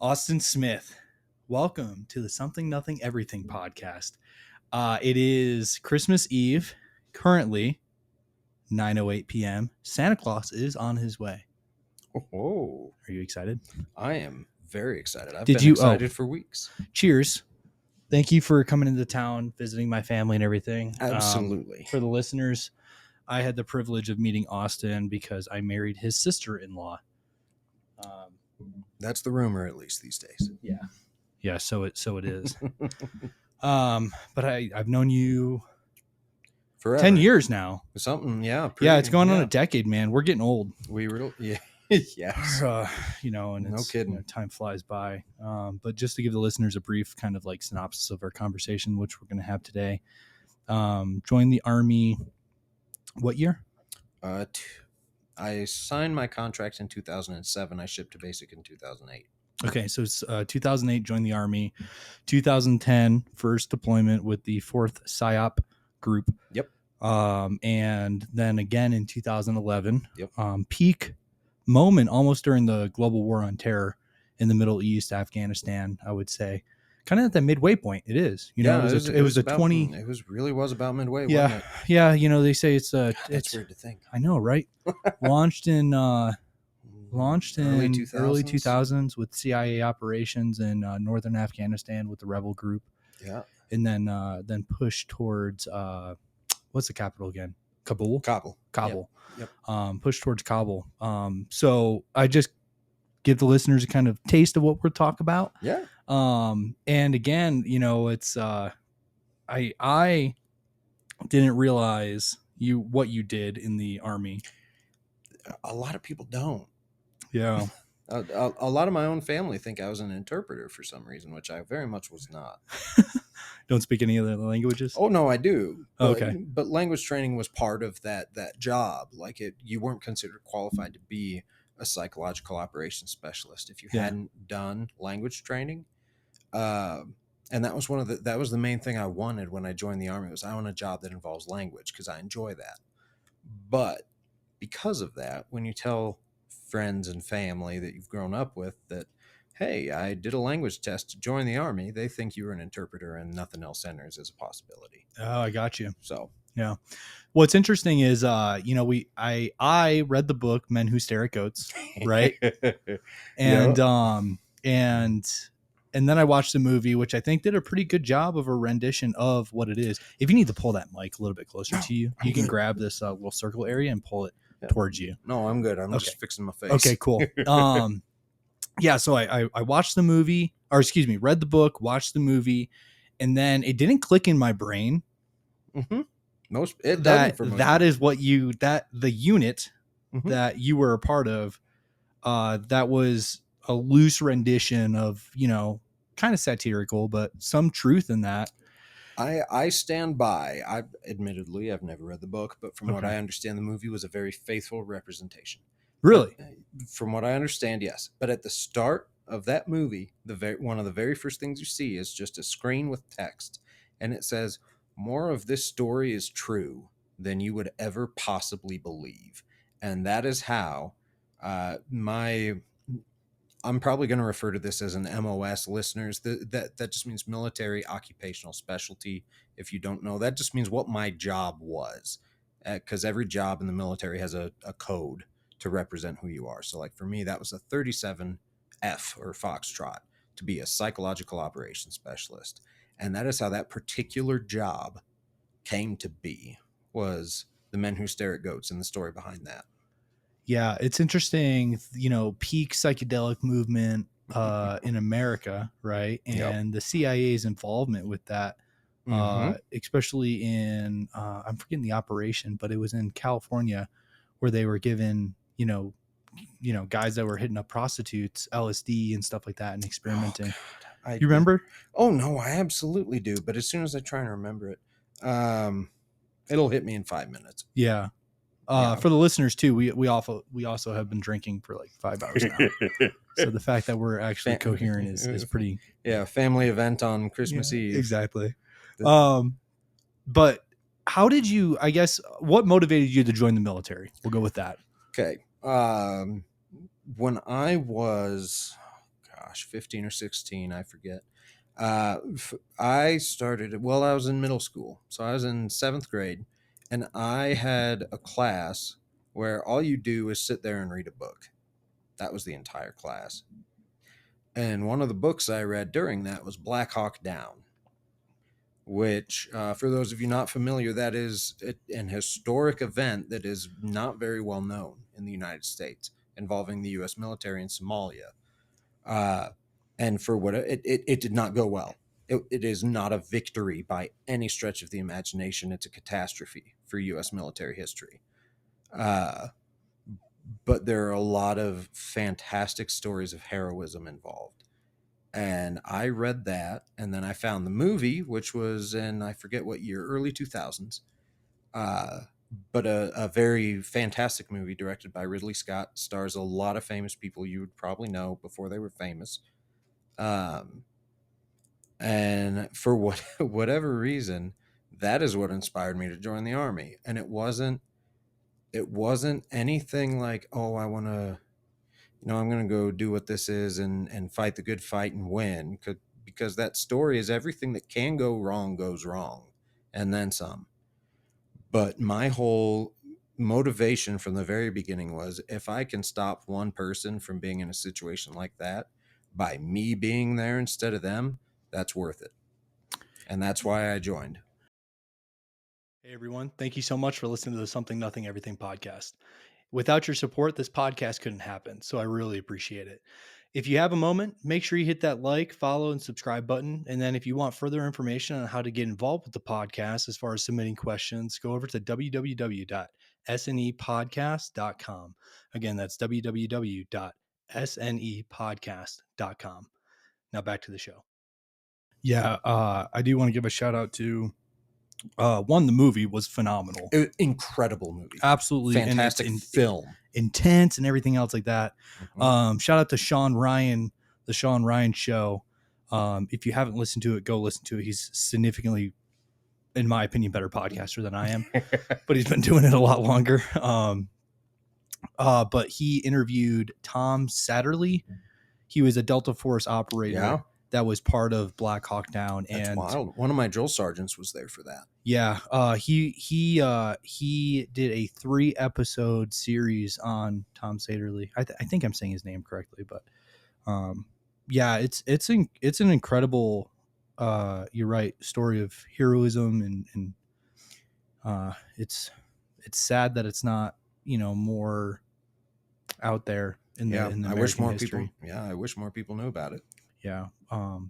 Austin Smith, welcome to the Something Nothing Everything podcast. It is Christmas Eve, currently 9:08 p.m. Santa Claus is on his way. Oh, Are you excited? I am very excited. I've Did been you- excited for weeks. Cheers. Thank you for coming into town, visiting my family and everything. Absolutely. For the listeners, I had the privilege of meeting Austin because I married his sister-in-law. That's the rumor, at least these days. Yeah, so it is. But I've known you Forever. 10 years now. Something, yeah. It's going on a decade, man. We're getting old. Yeah. Yes. And No kidding. time flies by. But just to give the listeners a brief kind of like synopsis of our conversation, which we're going to have today. Joined the Army. What year? I signed my contract in 2007. I shipped to basic in 2008. Okay, so it's 2008, joined the Army. 2010, first deployment with the 4th PSYOP group. Yep. And then again in 2011. Yep. Peak moment almost during the global war on terror in the Middle East, Afghanistan, I would say. Kind of at the midway point. It is. It was about midway, yeah, wasn't it? Yeah, they say it's That's weird to think. I know, right? Launched in early 2000s. 2000s with CIA operations in northern Afghanistan with the rebel group. Yeah. And then pushed towards what's the capital again? Kabul. Yep. Pushed towards Kabul. So I just give the listeners a kind of taste of what we're talking about. Yeah. And again, it's I didn't realize what you did in the Army. A lot of people don't. Yeah. A lot of my own family think I was an interpreter for some reason, which I very much was not. Don't speak any other languages? Oh, no, I do. Okay. But language training was part of that job. You weren't considered qualified to be a psychological operations specialist if you hadn't done language training. And that was that was the main thing I wanted when I joined the Army, was I want a job that involves language because I enjoy that. But because of that, when you tell friends and family that you've grown up with that, hey, I did a language test to join the Army, they think you were an interpreter and nothing else enters as a possibility. Oh, I got you. So, yeah. What's interesting is, I read the book Men Who Stare at Goats, right? And, and then I watched the movie, which I think did a pretty good job of a rendition of what it is. If you need to pull that mic a little bit closer to you, you can grab this little circle area and pull it towards you. No, I'm good. I'm just fixing my face. Okay, cool. So I watched the movie, read the book, watched the movie, and then it didn't click in my brain. Mm-hmm. That is what the unit that you were a part of, that was a loose rendition of, kind of satirical, but some truth in that. I stand by. Admittedly, I've never read the book, but from what I understand, the movie was a very faithful representation. Really? From what I understand, yes. But at the start of that movie, one of the very first things you see is just a screen with text, and it says, "More of this story is true than you would ever possibly believe." And that is how I'm probably going to refer to this as an MOS, listeners. That just means military occupational specialty. If you don't know, that just means what my job was, because every job in the military has a code to represent who you are. So like for me, that was a 37F or Foxtrot, to be a psychological operations specialist. And that is how that particular job came to be, was the Men Who Stare at Goats and the story behind that. Yeah, it's interesting, peak psychedelic movement in America, right? And the CIA's involvement with that, especially in, I'm forgetting the operation, but it was in California where they were given, guys that were hitting up prostitutes, LSD and stuff like that and experimenting. You remember? Oh, no, I absolutely do. But as soon as I try and remember it, it'll hit me in 5 minutes. Yeah. For the listeners too, we also have been drinking for like 5 hours now. So the fact that we're actually coherent is pretty. Yeah, family event on Christmas Eve. Exactly. But how did you? I guess what motivated you to join the military? We'll go with that. Okay. When I was, 15 or 16, I forget. I started, well, I was in middle school. So I was in 7th grade, and I had a class where all you do is sit there and read a book. That was the entire class. And one of the books I read during that was Black Hawk Down, which, for those of you not familiar, that is an historic event that is not very well known in the United States, involving the U.S. military in Somalia. And for what it did not go well. It is not a victory by any stretch of the imagination. It's a catastrophe for U.S. military history. But there are a lot of fantastic stories of heroism involved. And I read that, and then I found the movie, which was in, I forget what year, early 2000s. But a very fantastic movie directed by Ridley Scott, stars a lot of famous people you would probably know before they were famous. And for whatever reason, that is what inspired me to join the Army. And it wasn't anything like, oh, I want to, I'm going to go do what this is and fight the good fight and win. Because that story is everything that can go wrong goes wrong, and then some. But my whole motivation from the very beginning was, if I can stop one person from being in a situation like that by me being there instead of them, that's worth it. And that's why I joined. Hey, everyone. Thank you so much for listening to the Something Nothing Everything podcast. Without your support, this podcast couldn't happen, so I really appreciate it. If you have a moment, make sure you hit that like, follow, and subscribe button. And then if you want further information on how to get involved with the podcast as far as submitting questions, go over to www.snepodcast.com. Again, that's www.snepodcast.com. Now back to the show. Yeah, I do want to give a shout out to one, the movie was phenomenal. Incredible movie. Absolutely. Fantastic film. Intense and everything else like that. Mm-hmm. Shout out to Sean Ryan, the Sean Ryan Show. If you haven't listened to it, go listen to it. He's significantly, in my opinion, better podcaster than I am, but he's been doing it a lot longer. But he interviewed Tom Satterley. He was a Delta Force operator. Yeah. That was part of Black Hawk Down. That's wild. One of my drill sergeants was there for that. Yeah. He did a 3-episode series on Tom Satterley. I think I'm saying his name correctly, but yeah, it's an incredible, you're right, story of heroism, and it's sad that it's not, more out there in the American I wish more history. people. Yeah, I wish more people knew about it. Yeah.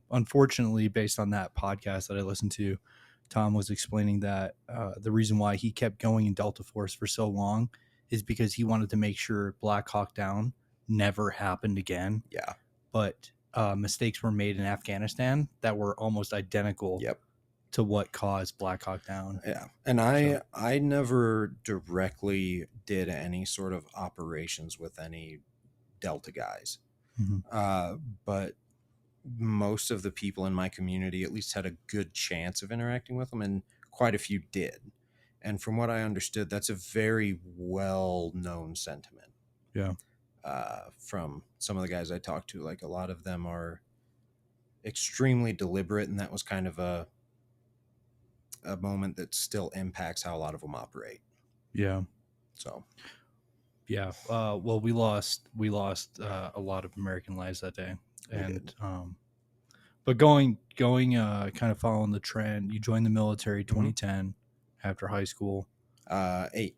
Unfortunately, based on that podcast that I listened to, Tom was explaining that the reason why he kept going in Delta Force for so long is because he wanted to make sure Black Hawk Down never happened again. Yeah. But mistakes were made in Afghanistan that were almost identical to what caused Black Hawk Down. Yeah. And I never directly did any sort of operations with any Delta guys. Mm-hmm. But most of the people in my community at least had a good chance of interacting with them, and quite a few did. And from what I understood, that's a very well-known sentiment. Yeah. From some of the guys I talked to, like, a lot of them are extremely deliberate, and that was kind of a moment that still impacts how a lot of them operate. Yeah. So. Yeah. Well, we lost a lot of American lives that day. And but going kind of following the trend, you joined the military 2010 after high school. 8.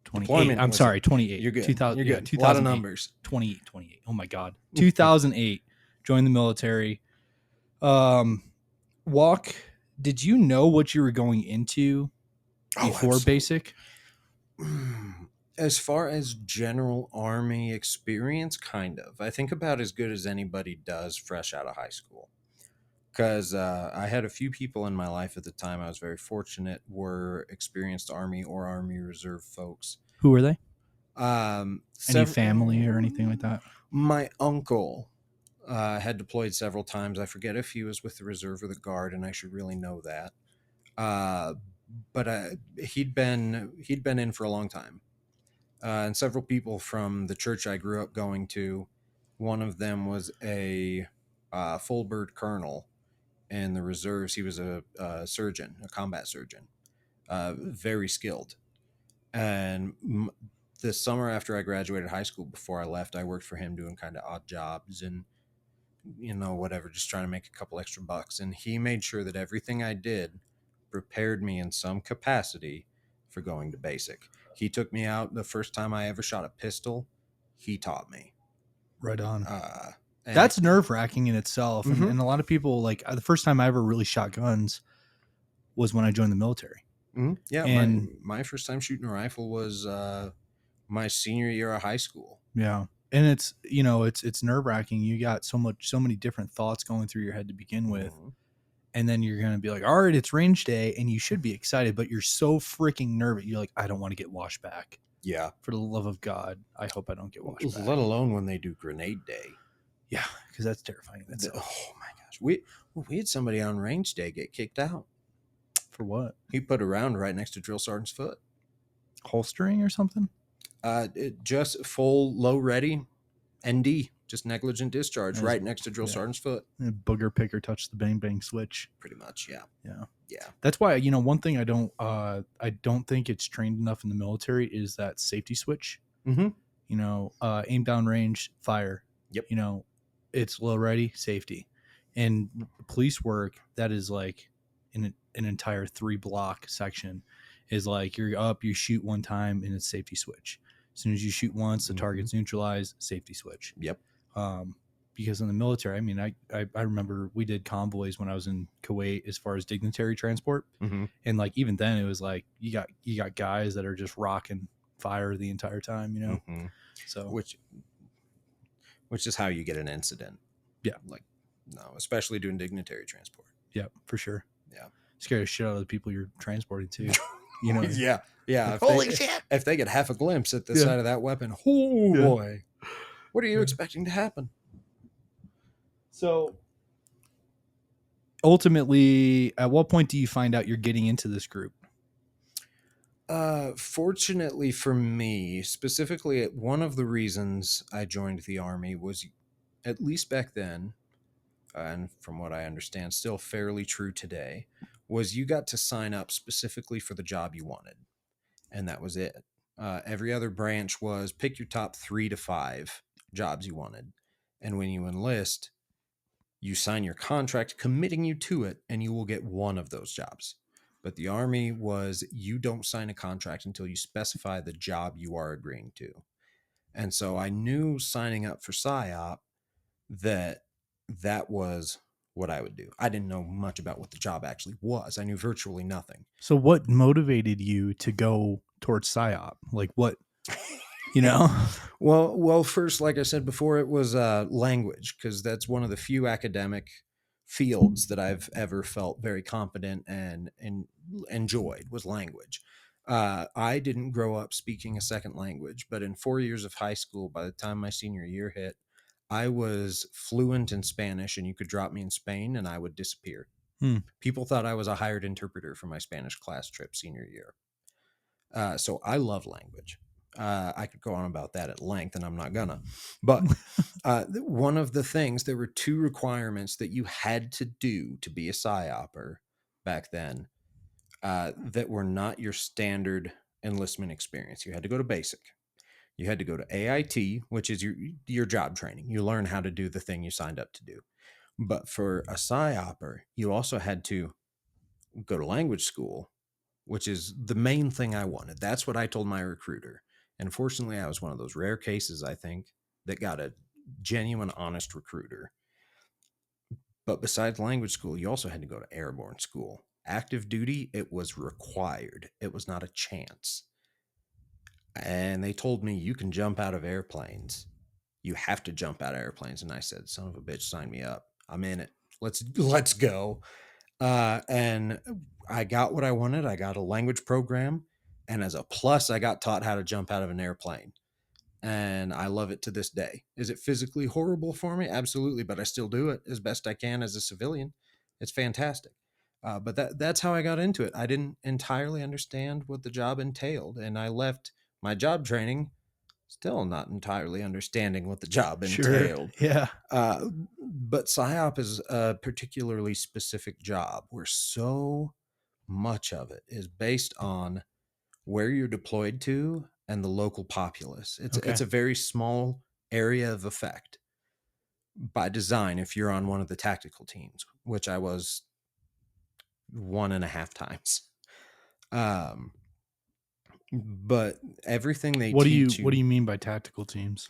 28. I'm sorry, 28. You're good. 2000, You're good. Yeah, a lot of numbers. 28. Oh my God. 2008. Joined the military. Walk. Did you know what you were going into before basic? As far as general Army experience, kind of. I think about as good as anybody does fresh out of high school. Because I had a few people in my life at the time, I was very fortunate, were experienced Army or Army Reserve folks. Who were they? Any family or anything like that? My uncle had deployed several times. I forget if he was with the Reserve or the Guard, and I should really know that. But he'd been in for a long time. And several people from the church I grew up going to One of them was a full bird colonel in the reserves. He was a surgeon, a combat surgeon, very skilled. And the summer after I graduated high school, before I left, I worked for him doing kind of odd jobs and, whatever, just trying to make a couple extra bucks. And he made sure that everything I did prepared me in some capacity for going to basic. He took me out the first time I ever shot a pistol. He taught me. Right on. And That's nerve wracking in itself. Mhm. And a lot of people, like, the first time I ever really shot guns was when I joined the military. Yeah, And my first time shooting a rifle was my senior year of high school. yeah. And it's, it's nerve wracking. You got so many different thoughts going through your head to begin with. Mhm. And then you're going to be like, all right, it's range day. And you should be excited, but you're so freaking nervous. You're like, I don't want to get washed back. Yeah. For the love of God, I hope I don't get washed back. Let alone when they do grenade day. Yeah, because that's terrifying. Oh my gosh. We had somebody on range day get kicked out. For what? He put a round right next to drill sergeant's foot. Holstering or something? Just full low ready ND, just negligent discharge right next to drill sergeant's foot. And booger picker touched the bang bang switch. Pretty much, yeah. Yeah. That's why, one thing I don't think it's trained enough in the military is that safety switch. Mm-hmm. Aim down range, fire. Yep. It's low ready, safety. And police work, that is like an entire 3-block section is like you're up, you shoot one time, and it's safety switch. As soon as you shoot once, the target's neutralized, safety switch. Yep. Because in the military, I mean, I remember we did convoys when I was in Kuwait as far as dignitary transport. Mm-hmm. And like, even then it was like, you got guys that are just rocking fire the entire time, Mm-hmm. So, which is how you get an incident. Yeah. Like, no, especially doing dignitary transport. Yeah, for sure. Yeah. Scare the shit out of the people you're transporting to. Yeah. Holy shit. If they get half a glimpse at the side of that weapon, boy, what are you expecting to happen? So ultimately, at what point do you find out you're getting into this group? Fortunately for me, specifically, one of the reasons I joined the Army was, at least back then, and from what I understand, still fairly true today, was you got to sign up specifically for the job you wanted. And that was it. Every other branch was pick your top 3 to 5 jobs you wanted. And when you enlist, you sign your contract committing you to it, and you will get one of those jobs. But the Army was, you don't sign a contract until you specify the job you are agreeing to. And so I knew signing up for PSYOP that was what I would do. I didn't know much about what the job actually was. I knew virtually nothing. So what motivated you to go towards PSYOP? Like what, Well, first, like I said before, it was language, because that's one of the few academic fields that I've ever felt very confident and enjoyed was language. I didn't grow up speaking a second language, but in 4 years of high school, by the time my senior year hit, I was fluent in Spanish, and you could drop me in Spain and I would disappear. People thought I was a hired interpreter for my Spanish class trip senior year. So I love language. I could go on about that at length, and I'm not gonna. But one of the things, there were 2 requirements that you had to do to be a PSYOPer back then that were not your standard enlistment experience. You had to go to basic. You had to go to AIT, which is your job training. You learn how to do the thing you signed up to do. But for a PSYOPer, you also had to go to language school, which is the main thing I wanted. That's what I told my recruiter. And fortunately, I was one of those rare cases, I think, that got a genuine, honest recruiter. But besides language school, you also had to go to airborne school. Active duty, it was required. It was not a chance. And they told me, you can jump out of airplanes. You have to jump out of airplanes. And I said, son of a bitch, sign me up. I'm in it. Let's go. And I got what I wanted. I got a language program. And as a plus, I got taught how to jump out of an airplane. And I love it to this day. Is it physically horrible for me? Absolutely. But I still do it as best I can as a civilian. It's fantastic. But that's how I got into it. I didn't entirely understand what the job entailed. And I left my job training still not entirely understanding what the job Sure. entailed. Yeah. But PSYOP is a particularly specific job where so much of it is based on where you're deployed to and the local populace. It's Okay. a very small area of effect by design if you're on one of the tactical teams, which I was 1.5 times. Um, but everything they teach What do you. you mean by tactical teams?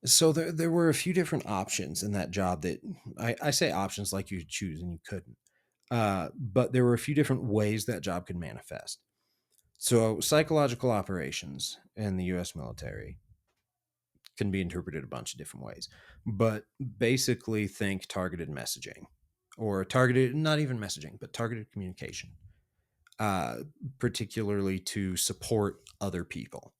So there were a few different options in that job that I say options like you could choose and you couldn't. But there were a few different ways that job could manifest. So psychological operations in the U.S. military can be interpreted a bunch of different ways, but basically think targeted messaging or targeted, not even messaging, but targeted communication, uh, particularly to support other people.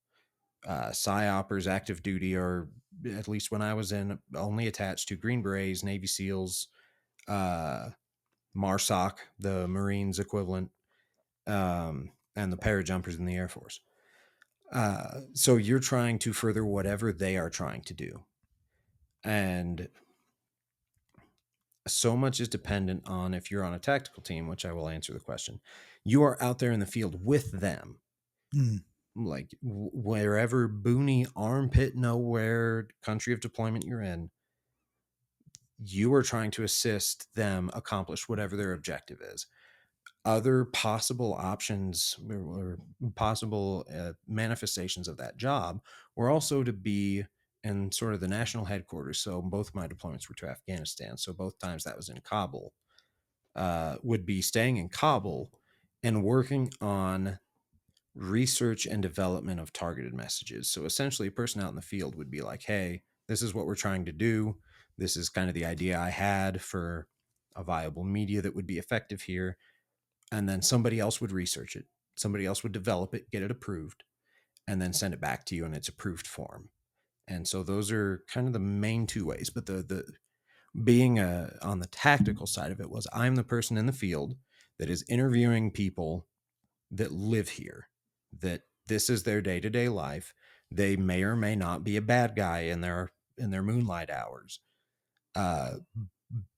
PSYOPers, active duty, or at least when I was in, only attached to Green Berets, Navy SEALs, uh, MARSOC, the Marines equivalent, and the parajumpers in the Air Force. So you're trying to further whatever they are trying to do. And so much is dependent on if you're on a tactical team, which I will answer the question. You are out there in the field with them. Mm. Like wherever boony armpit nowhere country of deployment you're in, you are trying to assist them accomplish whatever their objective is. Other possible options or possible manifestations of that job were also to be in sort of the national headquarters. So both my deployments were to Afghanistan. So both times that was in Kabul. Would be staying in Kabul and working on research and development of targeted messages. So essentially, a person out in the field would be like, hey, this is what we're trying to do. This is kind of the idea I had for a viable media that would be effective here. And then somebody else would research it. Somebody else would develop it, get it approved, and then send it back to you in its approved form. And so those are kind of the main two ways. But the being on the tactical side of it was I'm the person in the field that is interviewing people that live here, that this is their day-to-day life. They may or may not be a bad guy in their moonlight hours, uh,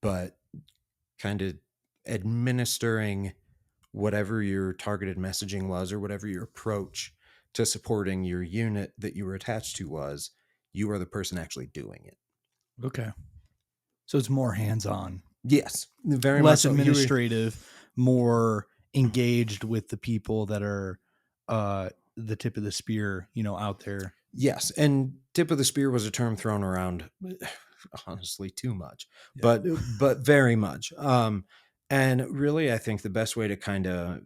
but kind of administering whatever your targeted messaging was or whatever your approach to supporting your unit that you were attached to was. You are the person actually doing it. Okay. So it's more hands-on, Yes, very much less so. administrative, more engaged with the people that are the tip of the spear, out there. Yes, and tip of the spear was a term thrown around, honestly, too much, Yeah. but very much. And really, I think the best way to kind of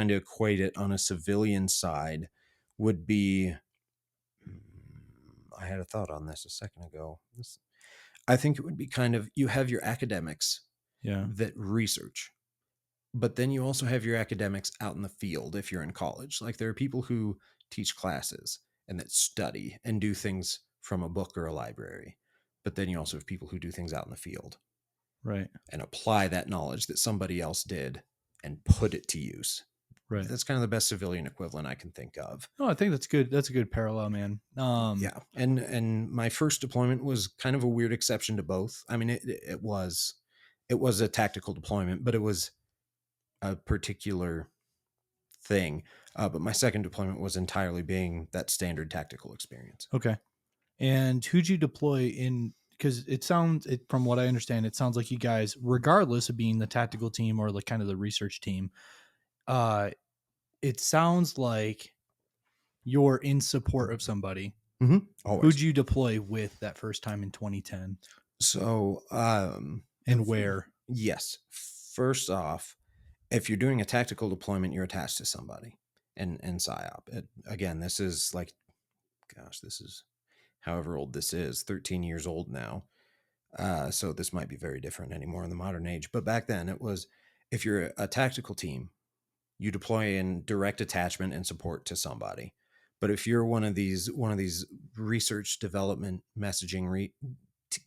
equate it on a civilian side would be. I had a thought on this a second ago. I think it would be kind of you have your academics Yeah. that research, but then you also have your academics out in the field if you're in college. Like there are people who teach classes and that study and do things from a book or a library. But then you also have people who do things out in the field Right. and apply that knowledge that somebody else did and put it to use. Right. That's kind of the best civilian equivalent I can think of. No, I think that's good. That's a good parallel, man. Yeah. And my first deployment was kind of a weird exception to both. I mean, it was a tactical deployment, but it was a particular thing. But my second deployment was entirely being that standard tactical experience. Okay. And who'd you deploy in? Because from what I understand, it sounds like you guys, regardless of being the tactical team or like kind of the research team, uh, it sounds like you're in support of somebody. Always. Who'd you deploy with that first time in 2010? So, And where? Yes. First off, if you're doing a tactical deployment, you're attached to somebody in PSYOP. Again, this is like, gosh, this is however old this is, 13 years old now. So this might be very different anymore in the modern age. But back then it was, if you're a tactical team, you deploy in direct attachment and support to somebody. But if you're one of these research development messaging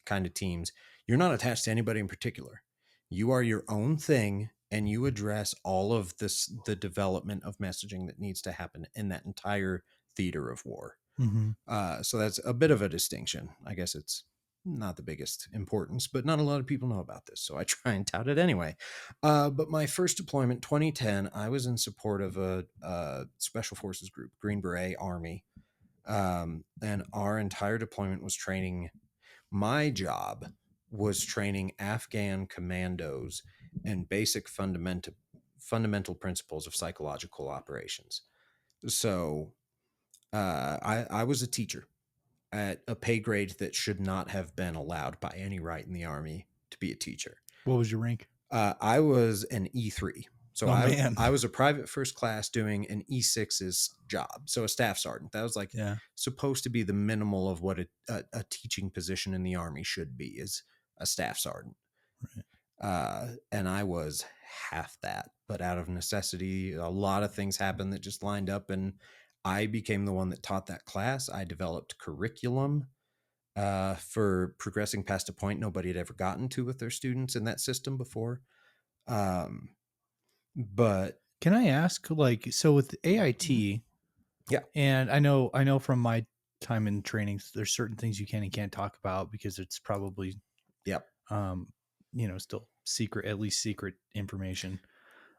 kind of teams, you're not attached to anybody in particular. You are your own thing, and you address all of the development of messaging that needs to happen in that entire theater of war. Mhm. So that's a bit of a distinction. I guess it's not the biggest importance, but not a lot of people know about this, so I try and tout it anyway. But my first deployment, 2010, I was in support of a special forces group, Green Beret Army, and our entire deployment was training. My job was training Afghan commandos in basic fundamental principles of psychological operations. So I was a teacher at a pay grade that should not have been allowed by any right in the Army to be a teacher. What was your rank? I was an E3. So Oh man. I was a private first class doing an E6's job. So a staff sergeant. That was like Yeah. supposed to be the minimal of what a teaching position in the Army should be, is a staff sergeant. And I was half that, but out of necessity, a lot of things happened that just lined up, and I became the one that taught that class. I developed curriculum for progressing past a point nobody had ever gotten to with their students in that system before. But Can I ask, like, so with AIT, yeah, and I know from my time in trainings, there's certain things you can and can't talk about because it's probably, yep. still secret, at least secret information.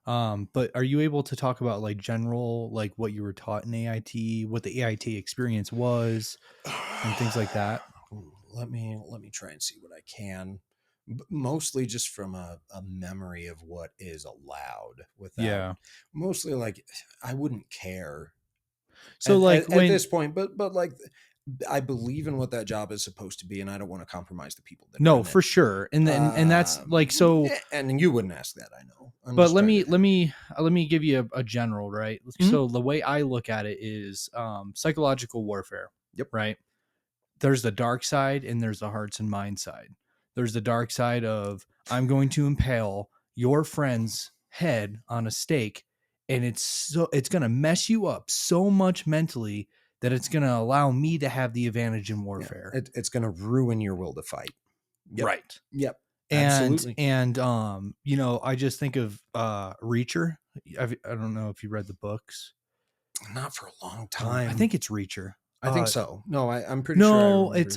But are you able to talk about like general, like what you were taught in AIT, what the AIT experience was, and things like that? Let me try and see what I can. Mostly just from a memory of what is allowed, without Yeah. mostly like I wouldn't care So like at when this point, but like I believe in what that job is supposed to be, and I don't want to compromise the people that are no, in it. for sure. And then and that's like so. And you wouldn't ask that, I know. I'm But just let trying me to. let me give you a general, right? Mhm. So the way I look at it is psychological warfare. Yep. Right. There's the dark side and there's the hearts and mind side. There's the dark side of I'm going to impale your friend's head on a stake, and it's going to mess you up so much mentally that it's going to allow me to have the advantage in Yeah, warfare. it's going to ruin your will to fight. Yep. Right. Yep. And Absolutely. I just think of Reacher. I don't know if you read the books. Not for a long I time. think it's Reacher. I think so. No, I'm pretty sure I No, remember. it's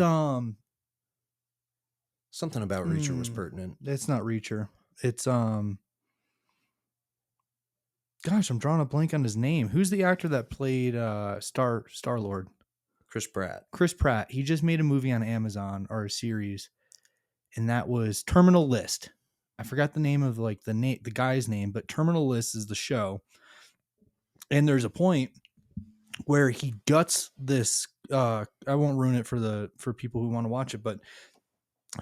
Something about Reacher was pertinent. it's not Reacher. It's gosh, I'm drawing a blank on his name. Who's the actor that played Star Lord? Chris Pratt. Chris Pratt. He just made a movie on Amazon, or a series, and that was Terminal List. I forgot the name of like the guy's name, but Terminal List is the show. And there's a point where he guts this I won't ruin it for people who want to watch it, but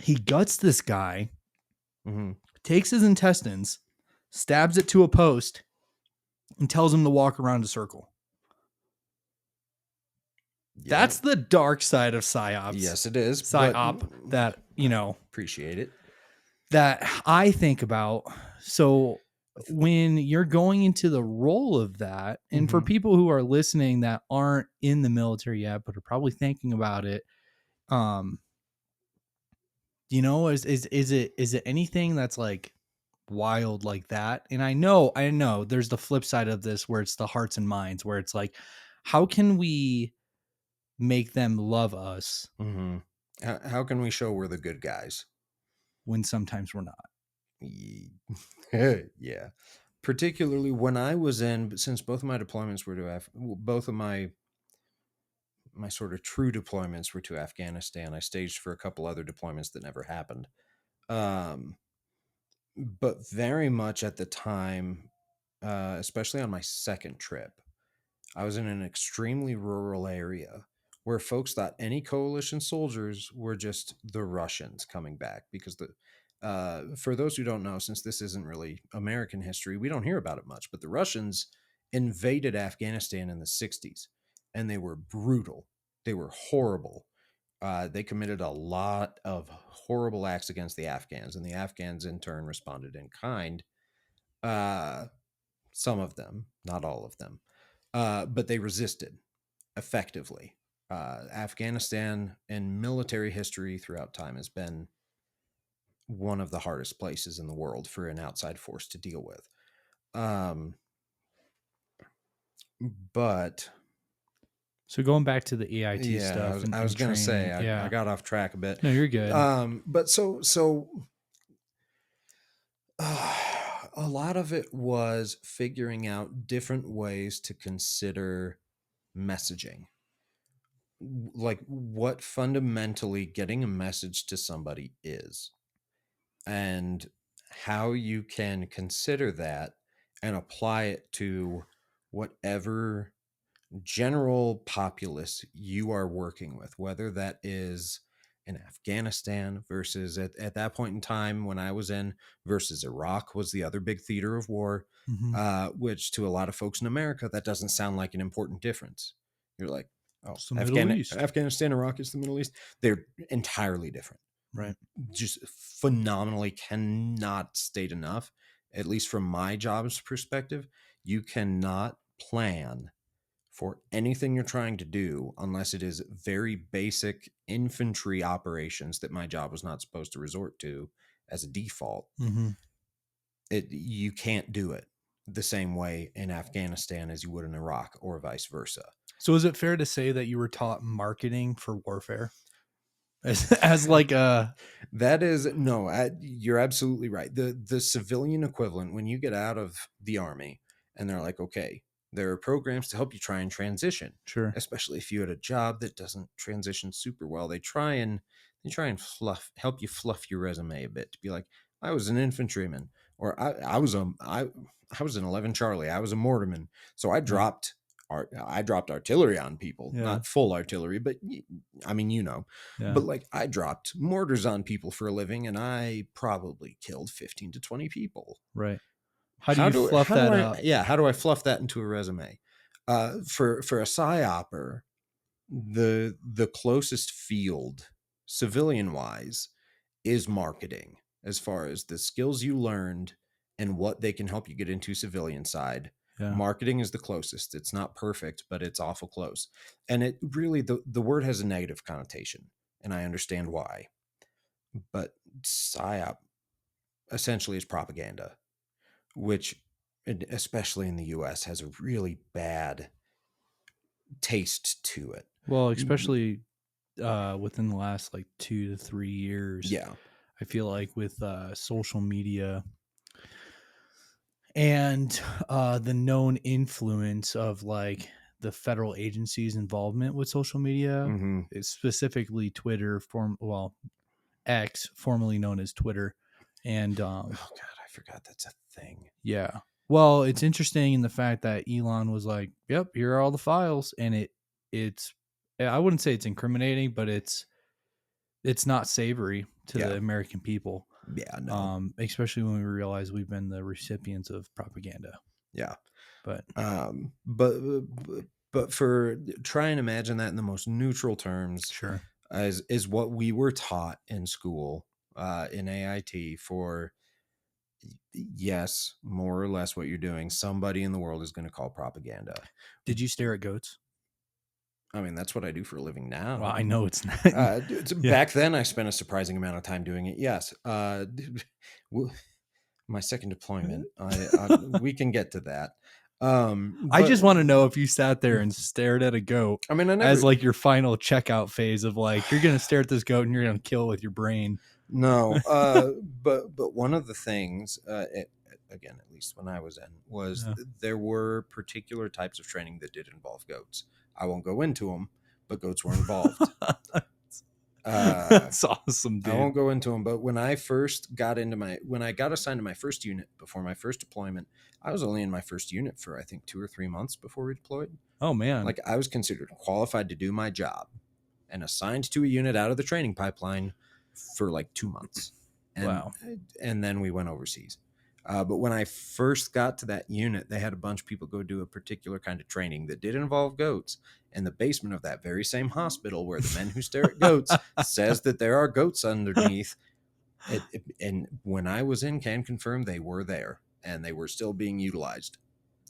he guts this guy, Mm-hmm. takes his intestines, stabs it to a post, and tells him to walk around a circle. Yeah. That's the dark side of psyops. Yes, it is. Psyop that, Appreciate it. that I think about. So when you're going into the role of that, and for people who are listening that aren't in the military yet, but are probably thinking about it, is it anything that's like wild like that? And I know there's the flip side of this where it's the hearts and minds, where it's like, how can we make them love us Mm-hmm. How can we show we're the good guys? when sometimes we're not? Yeah. Particularly when I was in, since both of my deployments were to both of my sort of true deployments were to Afghanistan. I staged for a couple other deployments that never happened. But very much at the time, especially on my second trip, I was in an extremely rural area where folks thought any coalition soldiers were just the Russians coming back, because for those who don't know, since this isn't really American history, we don't hear about it much, but the Russians invaded Afghanistan in the 60s, and they were brutal. They were horrible. They committed a lot of horrible acts against the Afghans, and the Afghans in turn responded in kind. Some of them, not all of them, but they resisted effectively. Afghanistan in military history throughout time has been one of the hardest places in the world for an outside force to deal with. But So going back to the AIT Yeah, stuff I and was gonna say training, I yeah. got off track a bit. No, you're good. But a lot of it was figuring out different ways to consider messaging, like what fundamentally getting a message to somebody is, and how you can consider that and apply it to whatever general populace you are working with, whether that is in Afghanistan versus at that point in time when I was in, versus Iraq was the other big theater of war, Mhm. which to a lot of folks in America, that doesn't sound like an important difference. You're like, oh, It's the Middle East. Afghanistan, Iraq is the Middle East. They're entirely different. Right. Just phenomenally, cannot state enough, at least from my job's perspective, you cannot plan for anything you're trying to do unless it is very basic infantry operations that my job was not supposed to resort to as a default. Mm-hmm. You can't do it the same way in Afghanistan as you would in Iraq or vice versa. So is it fair to say that you were taught marketing for warfare as like a That is no, you're absolutely right. The civilian equivalent, when you get out of the army and they're like, okay, there are programs to help you try and transition, sure. especially if you had a job that doesn't transition super well. They try and help you fluff your resume a bit to be like, I was an infantryman, or I was an 11 Charlie, I was a mortarman, so I dropped artillery on people, Yeah. not full artillery, but I mean, Yeah. but like I dropped mortars on people for a living, and I probably killed 15 to 20 people. Right. How do you fluff that up? Yeah, how do I fluff that into a resume? For a psyoper, the closest field, civilian wise, is marketing, as far as the skills you learned and what they can help you get into civilian side. Yeah. Marketing is the closest. It's not perfect, but it's awful close. And it really, the word has a negative connotation, and I understand why. But psyop essentially is propaganda, which, especially in the US, has a really bad taste to it. Well, especially within the last like 2 to 3 years. Yeah. I feel like with social media and the known influence of like the federal agencies' involvement with social media, Mm-hmm. specifically Twitter, X, formerly known as Twitter, and Oh God, I forgot that's a thing. yeah. Well, it's interesting in the fact that Elon was like, "Yep, here are all the files," and it's I wouldn't say it's incriminating, but it's not savory to the American people. Yeah, no. Especially when we realize we've been the recipients of propaganda. Yeah. But but for try and imagine that in the most neutral terms, sure, is what we were taught in school, in AIT. For yes, more or less what you're doing, somebody in the world is going to call propaganda. Did you stare at goats? I mean, that's what I do for a living now. Well, I know it's not. Back then, I spent a surprising amount of time doing it. Yes. My second deployment, we can get to that. I just want to know if you sat there and stared at a goat. I mean, as like your final checkout phase of like, you're going to stare at this goat and you're going to kill it with your brain. No. But one of the things, again, at least when I was in, was there were particular types of training that did involve goats. I won't go into them, but goats were involved. That's awesome, dude. I won't go into them, but when I first got when I got assigned to my first unit before my first deployment, I was only in my first unit for I think 2 or 3 months before we deployed. Oh man. Like I was considered qualified to do my job and assigned to a unit out of the training pipeline for like 2 months. And, wow. And then we went overseas. But when I first got to that unit, they had a bunch of people go do a particular kind of training that did involve goats in the basement of that very same hospital where the men who stare at goats says that there are goats underneath. And when I was in, can confirm they were there and they were still being utilized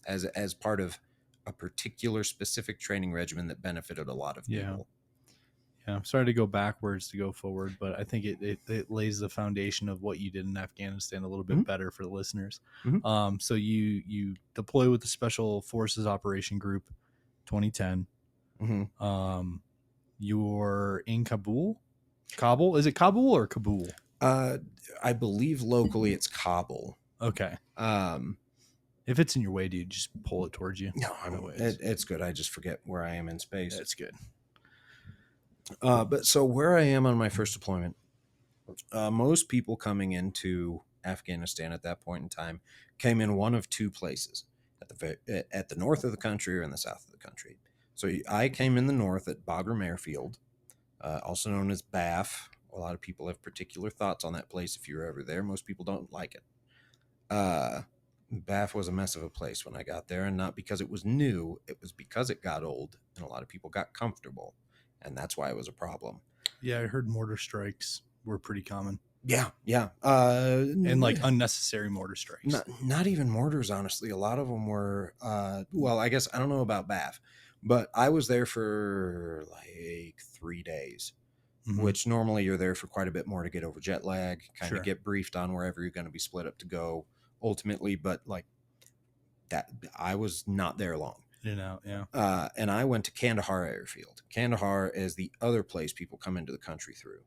as part of a particular specific training regimen that benefited a lot of people. Yeah, I'm sorry to go backwards to go forward, but I think it lays the foundation of what you did in Afghanistan a little bit better for the listeners. So you deploy with the Special Forces Operation Group 2010. You're in Kabul. Kabul? Is it Kabul or Kabul? I believe locally it's Kabul. Okay. If it's in your way, dude, just pull it towards you. No, it's good. I just forget where I am in space. That's good. But so where I am on my first deployment, most people coming into Afghanistan at that point in time came in one of two places, at the north of the country or in the south of the country. So I came in the north at Bagram Airfield, also known as BAF. A lot of people have particular thoughts on that place. If you're ever there, most people don't like it. BAF was a mess of a place when I got there, and not because it was new, it was because it got old and a lot of people got comfortable, and that's why it was a problem. Yeah, I heard mortar strikes were pretty common. Yeah. And like unnecessary mortar strikes. Not even mortars, honestly. A lot of them were, well, I guess I don't know about BAF, but I was there for like 3 days, which normally you're there for quite a bit more to get over jet lag, kind of get briefed on wherever you're going to be split up to go ultimately. But like that, I was not there long. Yeah. And I went to Kandahar Airfield. Kandahar is the other place people come into the country through.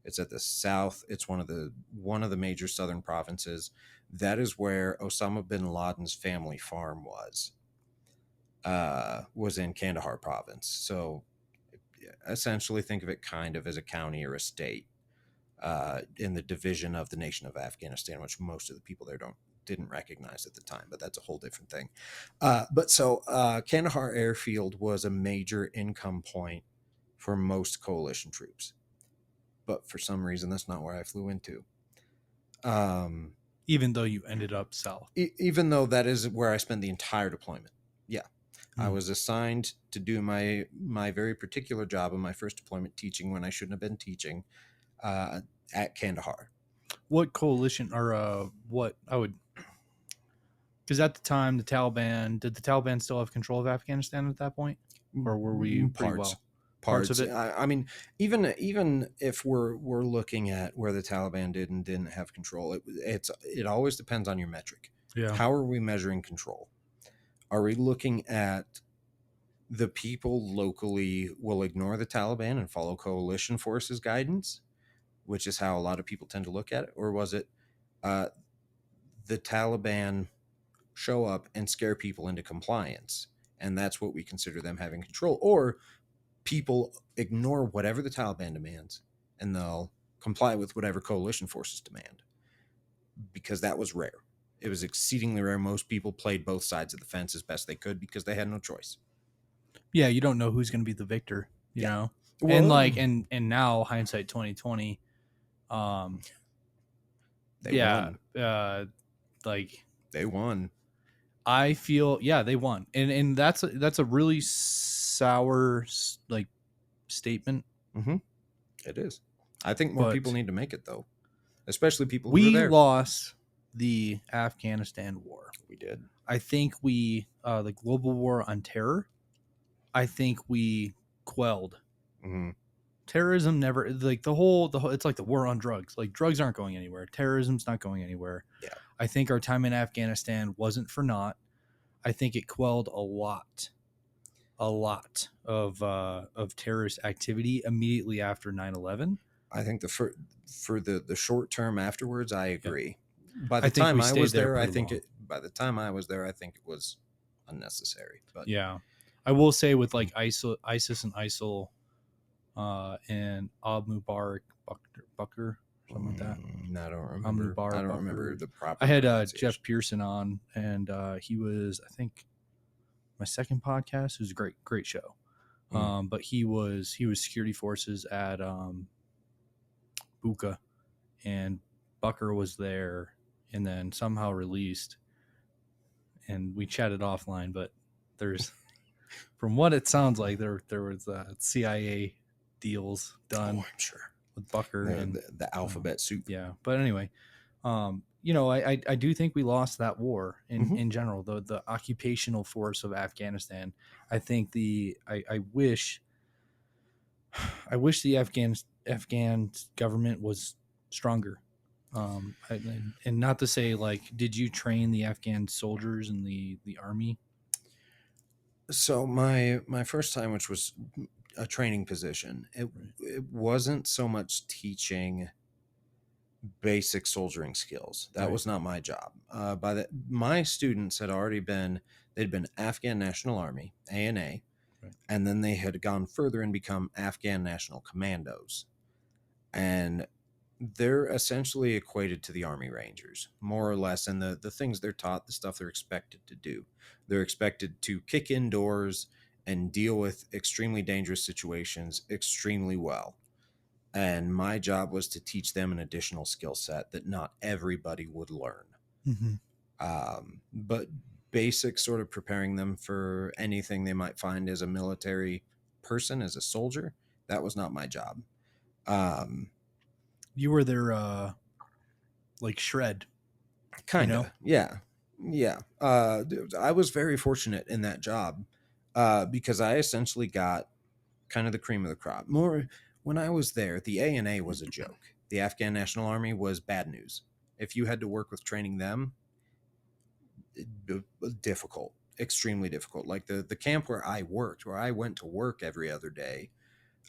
It's at the south. It's one of the major southern provinces. That is where Osama bin Laden's family farm was in Kandahar province. So essentially think of it kind of as a county or a state in the division of the nation of Afghanistan, which most of the people there didn't recognize at the time, but that's a whole different thing. But so Kandahar Airfield was a major income point for most coalition troops. But for some reason, that's not where I flew into. Even though you ended up south. Even though that is where I spent the entire deployment. Yeah. I was assigned to do my very particular job in my first deployment, teaching when I shouldn't have been teaching at Kandahar. What coalition or what I would... Because at the time, did the Taliban still have control of Afghanistan at that point? Or were we parts of it? I mean, even if we're looking at where the Taliban did and didn't have control, it always depends on your metric. Yeah. How are we measuring control? Are we looking at the people locally will ignore the Taliban and follow coalition forces guidance, which is how a lot of people tend to look at it? Or was it the Taliban show up and scare people into compliance, and that's what we consider them having control? Or people ignore whatever the Taliban demands and they'll comply with whatever coalition forces demand, because that was rare. It was exceedingly rare. Most people played both sides of the fence as best they could because they had no choice. Yeah, you don't know who's going to be the victor, you know? Well, and now hindsight 2020, they won. They won. I feel, they won. And that's a really sour statement. Mm-hmm. It is. I think more people need to make it, though, especially people who who are there. We lost the Afghanistan war. We did. I think we the global war on terror, I think we quelled. Terrorism never, like the whole it's like the war on drugs. Like, drugs aren't going anywhere. Terrorism's not going anywhere. Yeah. I think our time in Afghanistan wasn't for naught. I think it quelled a lot of terrorist activity immediately after 9/11. I think for the short term afterwards, I agree. Yeah. By the time I was there, I think it was unnecessary. But yeah, I will say with like ISIS and ISIL and Abu Mubarak Bakr, something like that. I don't remember. I don't remember the proper. I had Jeff Pearson on, and he was, I think, my second podcast. It was a great show. But he was security forces at Buka, and Bucker was there, and then somehow released. And we chatted offline, but there's, from what it sounds like, there was CIA deals done. Oh, I'm sure, with Bucker and the alphabet soup. Yeah, but anyway, I do think we lost that war in general. The occupational force of Afghanistan. I think I wish the Afghan government was stronger. And not to say, like, did you train the Afghan soldiers in the army? So my first time, which was a training position, Right. it wasn't so much teaching basic soldiering skills. That Right. was not my job. By the My students had already been, they'd been Afghan National Army (ANA), Right. and then they had gone further and become Afghan National Commandos, and they're essentially equated to the Army Rangers, more or less. And the things they're taught, the stuff they're expected to do, they're expected to kick indoors and deal with extremely dangerous situations extremely well. And my job was to teach them an additional skill set that not everybody would learn. Mm-hmm. But basic sort of preparing them for anything they might find as a military person, as a soldier, that was not my job. Um, You were their like shred, you Kind know? of, yeah, yeah. I was very fortunate in that job, because I essentially got kind of the cream of the crop. More when I was there, the ANA was a joke. The Afghan National Army was bad news. If you had to work with training them, difficult, extremely difficult. Like the camp where I worked, where I went to work every other day,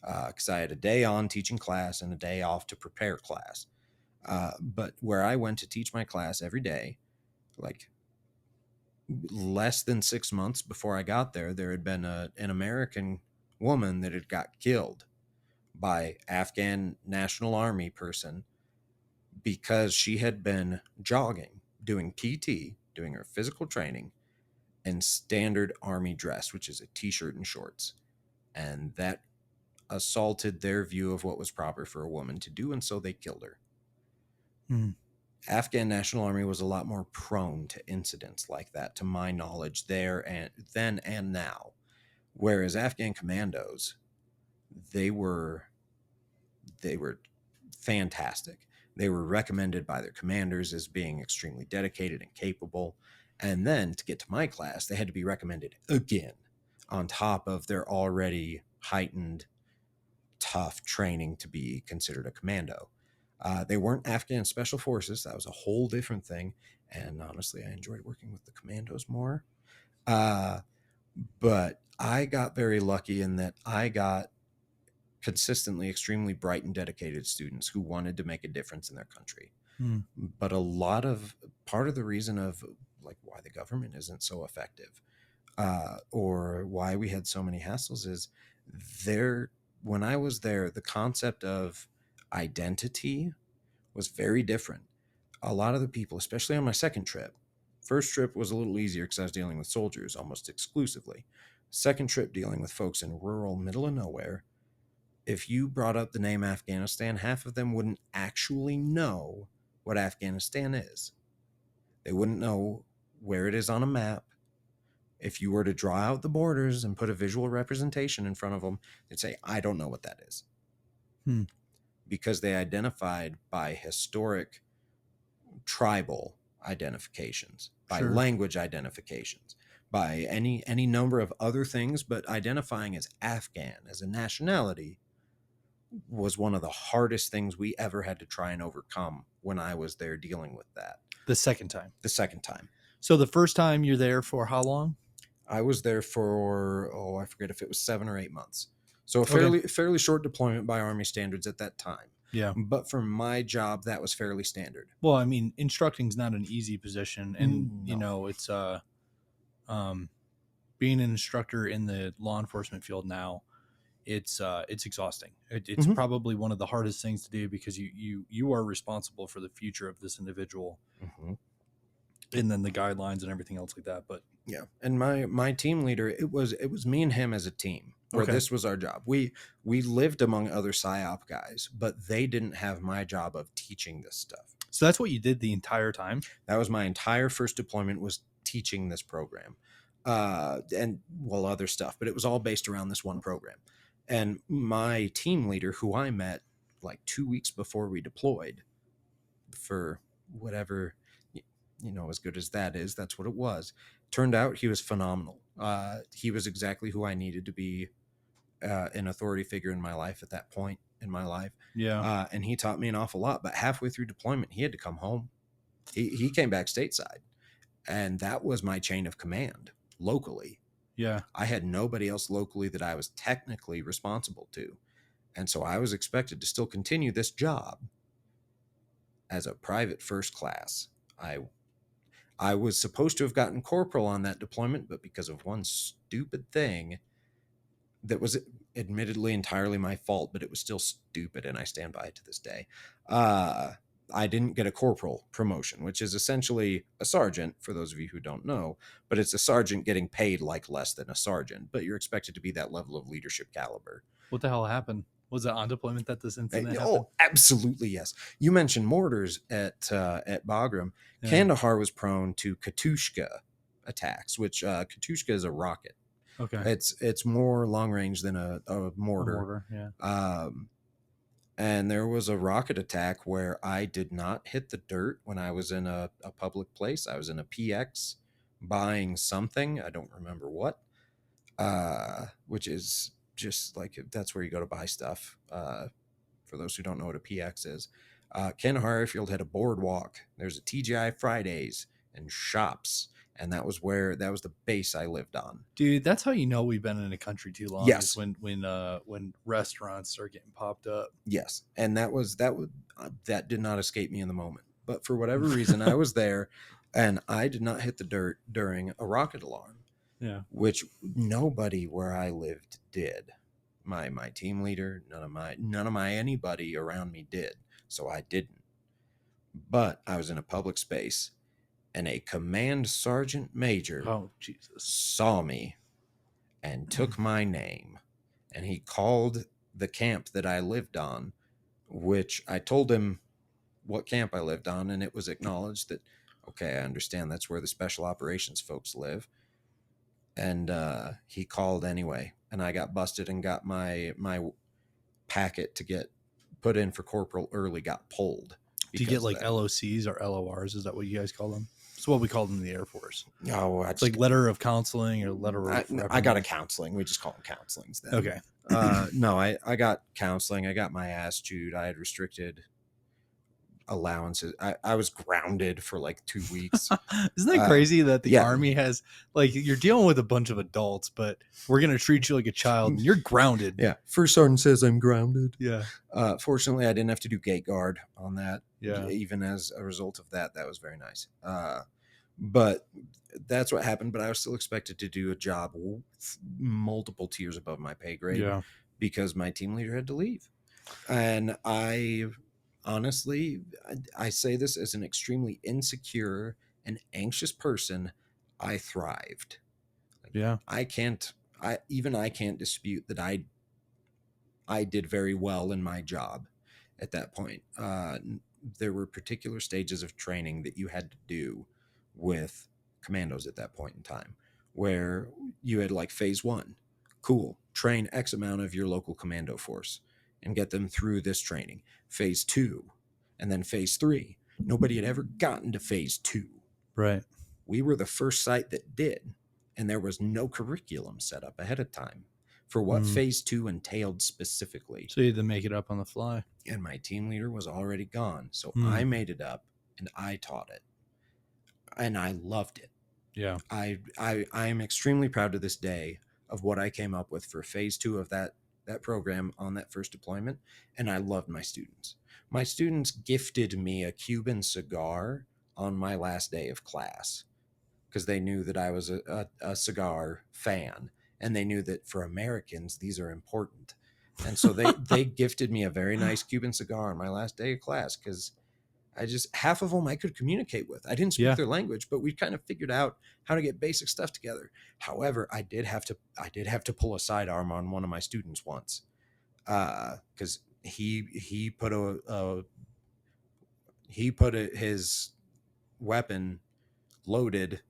because I had a day on teaching class and a day off to prepare class. But where I went to teach my class every day, like less than 6 months before I got there, there had been an American woman that had got killed by Afghan National Army person because she had been jogging, doing PT, doing her physical training in standard army dress, which is a t-shirt and shorts. And that assaulted their view of what was proper for a woman to do, and so they killed her. Mm. Afghan National Army was a lot more prone to incidents like that, to my knowledge, there and then and now. Whereas Afghan commandos, they were they were fantastic. They were recommended by their commanders as being extremely dedicated and capable. And then to get to my class, they had to be recommended again on top of their already heightened, tough training to be considered a commando. They weren't Afghan special forces. That was a whole different thing. And honestly, I enjoyed working with the commandos more. Uh, but I got very lucky in that I got consistently extremely bright and dedicated students who wanted to make a difference in their country. Mm. But a lot of part of the reason of like why the government isn't so effective, or why we had so many hassles, is there when I was there, the concept of identity was very different. A lot of the people, especially on my second trip, first trip was a little easier because I was dealing with soldiers almost exclusively. Second trip, dealing with folks in rural middle of nowhere, if you brought up the name Afghanistan, half of them wouldn't actually know what Afghanistan is. They wouldn't know where it is on a map. If you were to draw out the borders and put a visual representation in front of them, they'd say, I don't know what that is. Hmm. Because they identified by historic tribal identifications, by Sure. language identifications, by any number of other things, but identifying as Afghan as a nationality was one of the hardest things we ever had to try and overcome when I was there dealing with that. The second time. The second time. So the first time you're there for how long? I was there for, I forget if it was 7 or 8 months. So a Okay. fairly short deployment by Army standards at that time. Yeah. But for my job, that was fairly standard. Well, I mean, instructing is not an easy position, and No. it's um, being an instructor in the law enforcement field now, it's exhausting. It's Mhm. probably one of the hardest things to do because you are responsible for the future of this individual, Mhm. and then the guidelines and everything else like that. But Yeah. And my team leader, it was me and him as a team, where okay, this was our job. We lived among other PSYOP guys, but they didn't have my job of teaching this stuff. so that's what you did the entire time. That was my entire first deployment, was teaching this program, and well, other stuff, but it was all based around this one program. And my team leader, who I met like 2 weeks before we deployed, for whatever, as good as that is, that's what it was. Turned out he was phenomenal. He was exactly who I needed to be, an authority figure in my life at that point in my life. Yeah. And he taught me an awful lot. But halfway through deployment, he had to come home. He came back stateside, and that was my chain of command locally. Yeah. I had nobody else locally that I was technically responsible to. And so I was expected to still continue this job as a private first class. I was supposed to have gotten corporal on that deployment, but because of one stupid thing that was admittedly entirely my fault, but it was still stupid, and I stand by it to this day. I didn't get a corporal promotion, which is essentially a sergeant, for those of you who don't know, but it's a sergeant getting paid like less than a sergeant, but you're expected to be that level of leadership caliber. What the hell happened? Was it on deployment that this incident happened? Oh, absolutely, yes. You mentioned mortars at Bagram. Yeah. Kandahar was prone to Katyusha attacks, which Katyusha is a rocket. Okay. It's more long range than a mortar. Yeah. And there was a rocket attack where I did not hit the dirt when I was in a public place. I was in a PX buying something. I don't remember what, which is just like, that's where you go to buy stuff. For those who don't know what a PX is, Kandahar Airfield had a boardwalk. There's a TGI Fridays and shops. And that was the base I lived on. Dude, that's how you know we've been in a country too long. Yes. Is when restaurants start getting popped up. Yes. And that did not escape me in the moment. But for whatever reason, I was there and I did not hit the dirt during a rocket alarm. Yeah. Which nobody where I lived did. My team leader, none of my anybody around me did. So I didn't. But I was in a public space and a command sergeant major saw me and took my name, and he called the camp that I lived on, which I told him what camp I lived on, and it was acknowledged that, okay, I understand that's where the special operations folks live. And he called anyway, and I got busted and got my packet to get put in for corporal early got pulled. Do you get like LOCs or LORs? Is that what you guys call them? It's what we call them in the Air Force. Oh, it's like letter of counseling or letter of I got a counseling. We just call them counselings then. Okay. No, I got counseling. I got my ass chewed. I had restricted allowances. I was grounded for like 2 weeks. Isn't that crazy that the Army has, like, you're dealing with a bunch of adults, but we're going to treat you like a child and you're grounded. Yeah. First sergeant says I'm grounded. Yeah. Fortunately, I didn't have to do gate guard on that. Yeah. Even as a result of that, that was very nice. But that's what happened. But I was still expected to do a job multiple tiers above my pay grade. Yeah. Because my team leader had to leave. And honestly, I say this as an extremely insecure and anxious person. I thrived. Yeah. I can't dispute that I did very well in my job at that point. There were particular stages of training that you had to do with commandos at that point in time, where you had like phase 1, cool, train X amount of your local commando force and get them through this training. Phase 2, and then phase 3. Nobody had ever gotten to phase 2. Right. We were the first site that did, and there was no curriculum set up ahead of time for what phase 2 entailed specifically. So you had to make it up on the fly. And my team leader was already gone. So I made it up and I taught it. And I loved it. Yeah. I am extremely proud to this day of what I came up with for phase 2 of that program on that first deployment. And I loved my students. My students gifted me a Cuban cigar on my last day of class because they knew that I was a cigar fan. And they knew that for Americans, these are important. And so they gifted me a very nice Cuban cigar on my last day of class because half of them I could communicate with. I didn't speak their language, but we kind of figured out how to get basic stuff together. However, I did have to pull a sidearm on one of my students once because he put his weapon loaded.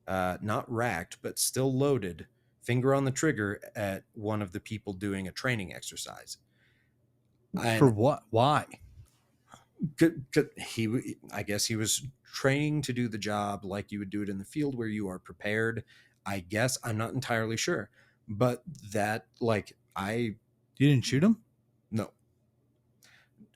Not racked, but still loaded, finger on the trigger at one of the people doing a training exercise. For what? Why? I guess he was training to do the job like you would do it in the field where you are prepared. I guess I'm not entirely sure, but you didn't shoot him? No,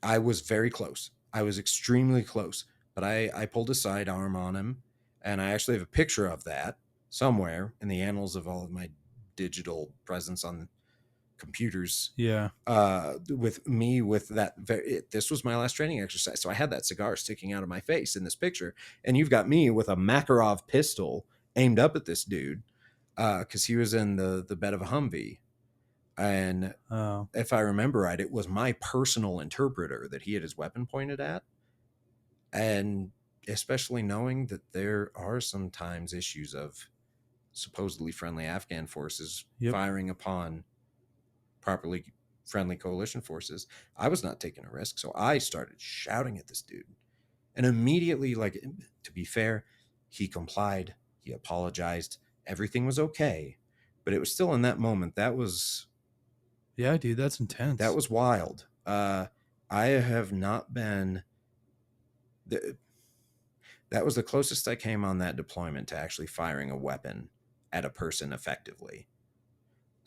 I was very close. I was extremely close, but I pulled a sidearm on him. And I actually have a picture of that. somewhere in the annals of all of my digital presence on computers, Yeah. with me with that this was my last training exercise, so I had that cigar sticking out of my face in this picture, and you've got me with a Makarov pistol aimed up at this dude, because he was in the bed of a Humvee, and if I remember right, it was my personal interpreter that he had his weapon pointed at. And especially knowing that there are sometimes issues of supposedly friendly Afghan forces firing upon properly friendly coalition forces, I was not taking a risk. So I started shouting at this dude. And immediately, like, to be fair, he complied. He apologized. Everything was okay. But it was still in that moment. That was... Yeah, dude, that's intense. That was wild. I have not been... That was the closest I came on that deployment to actually firing a weapon at a person effectively.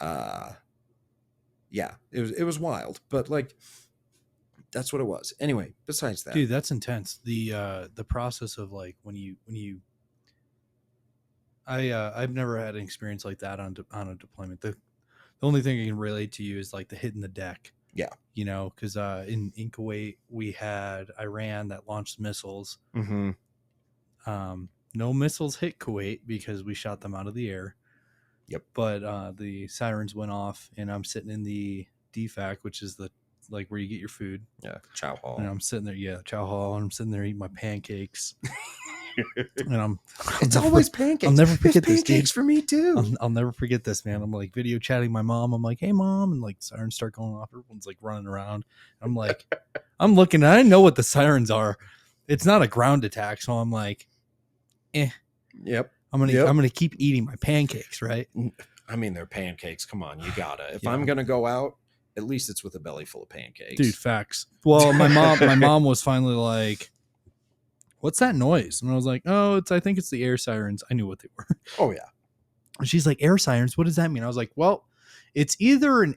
Yeah, it was wild, but like, that's what it was. Anyway, besides that, dude, that's intense. The process of like when you I've never had an experience like that on a deployment. The only thing I can relate to you is like the hitting the deck. Yeah, you know, because in Kuwait we had Iran that launched missiles. Mm-hmm. No missiles hit Kuwait because we shot them out of the air. Yep. But the sirens went off, and I'm sitting in the DFAC, which is the like where you get your food. Yeah, chow hall. And I'm sitting there, chow hall, and I'm sitting there eating my pancakes. And it's always pancakes. I'll never forget this, pancakes for me too. I'll never forget this, man. I'm like video chatting my mom. I'm like, hey mom, and like sirens start going off. Everyone's like running around. I'm like, I'm looking. I know what the sirens are. It's not a ground attack, so I'm like, Yep. I'm gonna keep eating my pancakes, right? I mean, they're pancakes. Come on, you gotta. If I'm gonna go out, at least it's with a belly full of pancakes, dude. Facts. Well, my mom was finally like, what's that noise? And I was like, oh, I think it's the air sirens. I knew what they were. Oh yeah. And she's like, air sirens, what does that mean? I was like, well, it's either an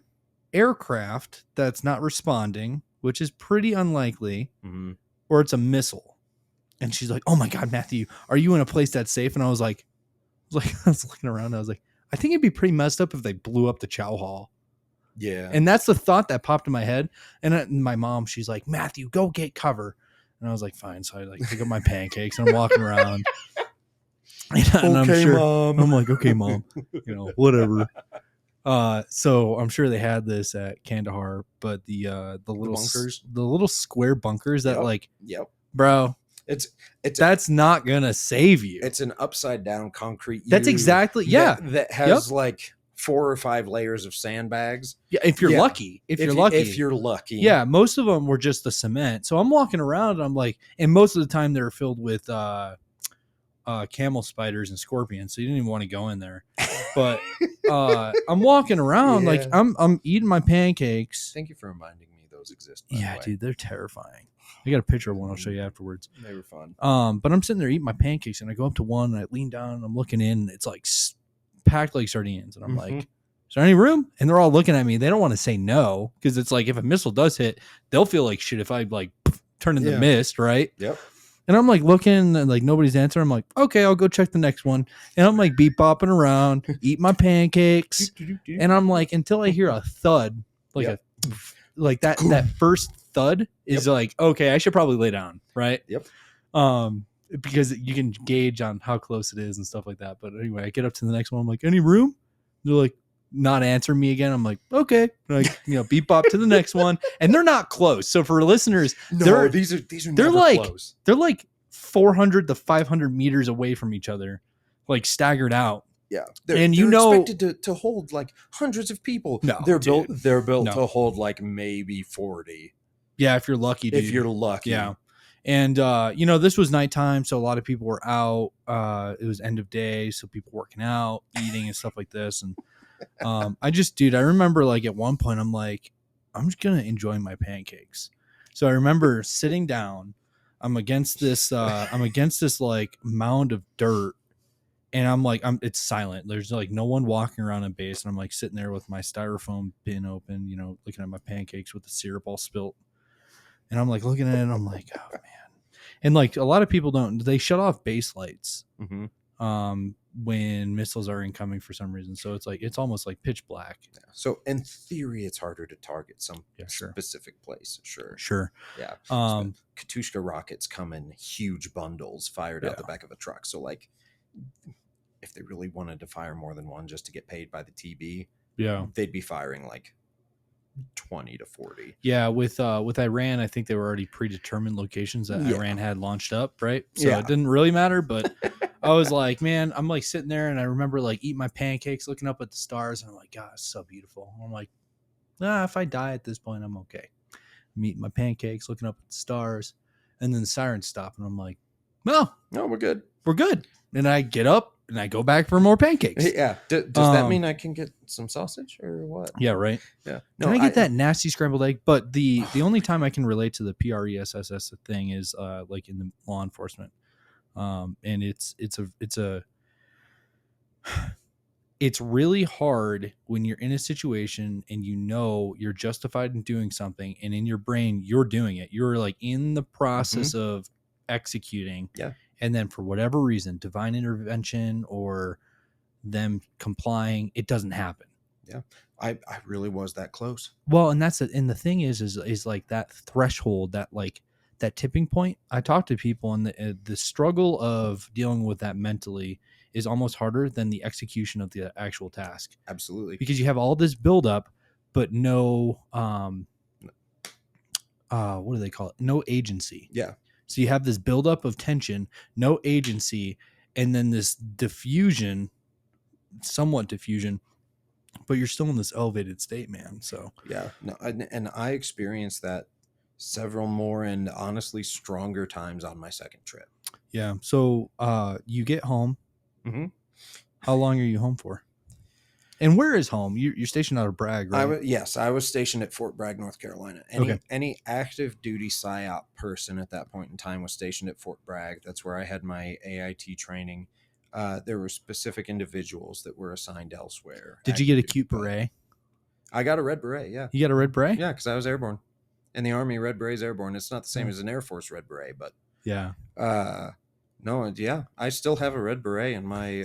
aircraft that's not responding, which is pretty unlikely, or it's a missile. And she's like, oh my God, Matthew, are you in a place that's safe? And I was like, I was looking around. And I was like, I think it'd be pretty messed up if they blew up the chow hall. Yeah. And that's the thought that popped in my head. And my mom, she's like, Matthew, go get cover. And I was like, fine. So I like pick up my pancakes and I'm walking around. And okay, I'm mom. I'm like, okay, mom, whatever. So I'm sure they had this at Kandahar, but the little bunkers, the little square bunkers that bro, it's that's not gonna save you. It's an upside down concrete. That's exactly that has like 4 or 5 layers of sandbags. Yeah, if you're lucky. If you're lucky. Yeah, most of them were just the cement. So I'm walking around and I'm like, and most of the time they're filled with camel spiders and scorpions, so you didn't even want to go in there. But I'm walking around like I'm eating my pancakes. Thank you for reminding me those exist. Yeah, dude, they're terrifying. I got a picture of one I'll show you afterwards. They were fun. But I'm sitting there eating my pancakes, and I go up to one, and I lean down, and I'm looking in, and it's like packed like sardines, and I'm like, "Is there any room?" And they're all looking at me. They don't want to say no because it's like if a missile does hit, they'll feel like shit if I like turn into mist, right? Yep. And I'm like looking, and like nobody's answering. I'm like, okay, I'll go check the next one. And I'm like beep bopping around, eat my pancakes, and I'm like until I hear a thud, like that first thud is like, okay, I should probably lay down, right? Yep. Because you can gauge on how close it is and stuff like that. But anyway, I get up to the next one. I'm like, any room? They're like, not answering me again. I'm like, okay, like beep bop to the next one, and they're not close. So for listeners, these are they're like close. They're like 400 to 500 meters away from each other, like staggered out. Yeah, they're expected to hold like hundreds of people. No, they're built to hold like maybe 40. Yeah, if you're lucky. Dude. If you're lucky, yeah. And this was nighttime, so a lot of people were out. It was end of day, so people working out, eating, and stuff like this. And I remember like at one point, I'm like, I'm just gonna enjoy my pancakes. So I remember sitting down. I'm against this like mound of dirt. And I'm like, it's silent. There's like no one walking around in base. And I'm like sitting there with my styrofoam bin open, looking at my pancakes with the syrup all spilt. And I'm like looking at it and I'm like, oh man. And like a lot of people they shut off base lights. when missiles are incoming for some reason. So it's like it's almost like pitch black. Yeah. So in theory, it's harder to target some Sure. specific place. Sure. Sure. Yeah. Katyusha rockets come in huge bundles fired out the back of a truck. So like, if they really wanted to fire more than one just to get paid by the TB, they'd be firing like 20 to 40. Yeah, with Iran, I think they were already predetermined locations that Iran had launched up, right? So it didn't really matter, but I was like, man, I'm like sitting there and I remember like eating my pancakes, looking up at the stars, and I'm like, God, it's so beautiful. I'm like, if I die at this point, I'm okay. I'm eating my pancakes, looking up at the stars, and then the sirens stop, and I'm like, no, we're good. We're good. And I get up and I go back for more pancakes. Yeah. Does that mean I can get some sausage or what? Yeah, right. Yeah. No, can I get that nasty scrambled egg? But the only time I can relate to the PRESSS thing is like in the law enforcement. And it's really hard when you're in a situation and you know you're justified in doing something, and in your brain you're doing it. You're like in the process of executing. Yeah. And then for whatever reason, divine intervention or them complying, it doesn't happen. Yeah. I really was that close. Well, and that's it. And the thing is like that threshold, that like that tipping point. I talk to people, and the struggle of dealing with that mentally is almost harder than the execution of the actual task. Absolutely. Because you have all this buildup, but no, what do they call it? No agency. Yeah. So you have this buildup of tension, no agency, and then this diffusion, somewhat diffusion, but you're still in this elevated state, man. So yeah, no, and I experienced that several more and honestly stronger times on my second trip. Yeah. So you get home. Mm-hmm. How long are you home for? And where is home? You're stationed out of Bragg, right? Yes, I was stationed at Fort Bragg, North Carolina. Any active duty PSYOP person at that point in time was stationed at Fort Bragg. That's where I had my AIT training. There were specific individuals that were assigned elsewhere. Did you get a cute beret? I got a red beret, yeah. You got a red beret? Yeah, because I was airborne. In the Army, red beret's airborne. It's not the same as an Air Force red beret, but... Yeah. No, yeah. I still have a red beret in my...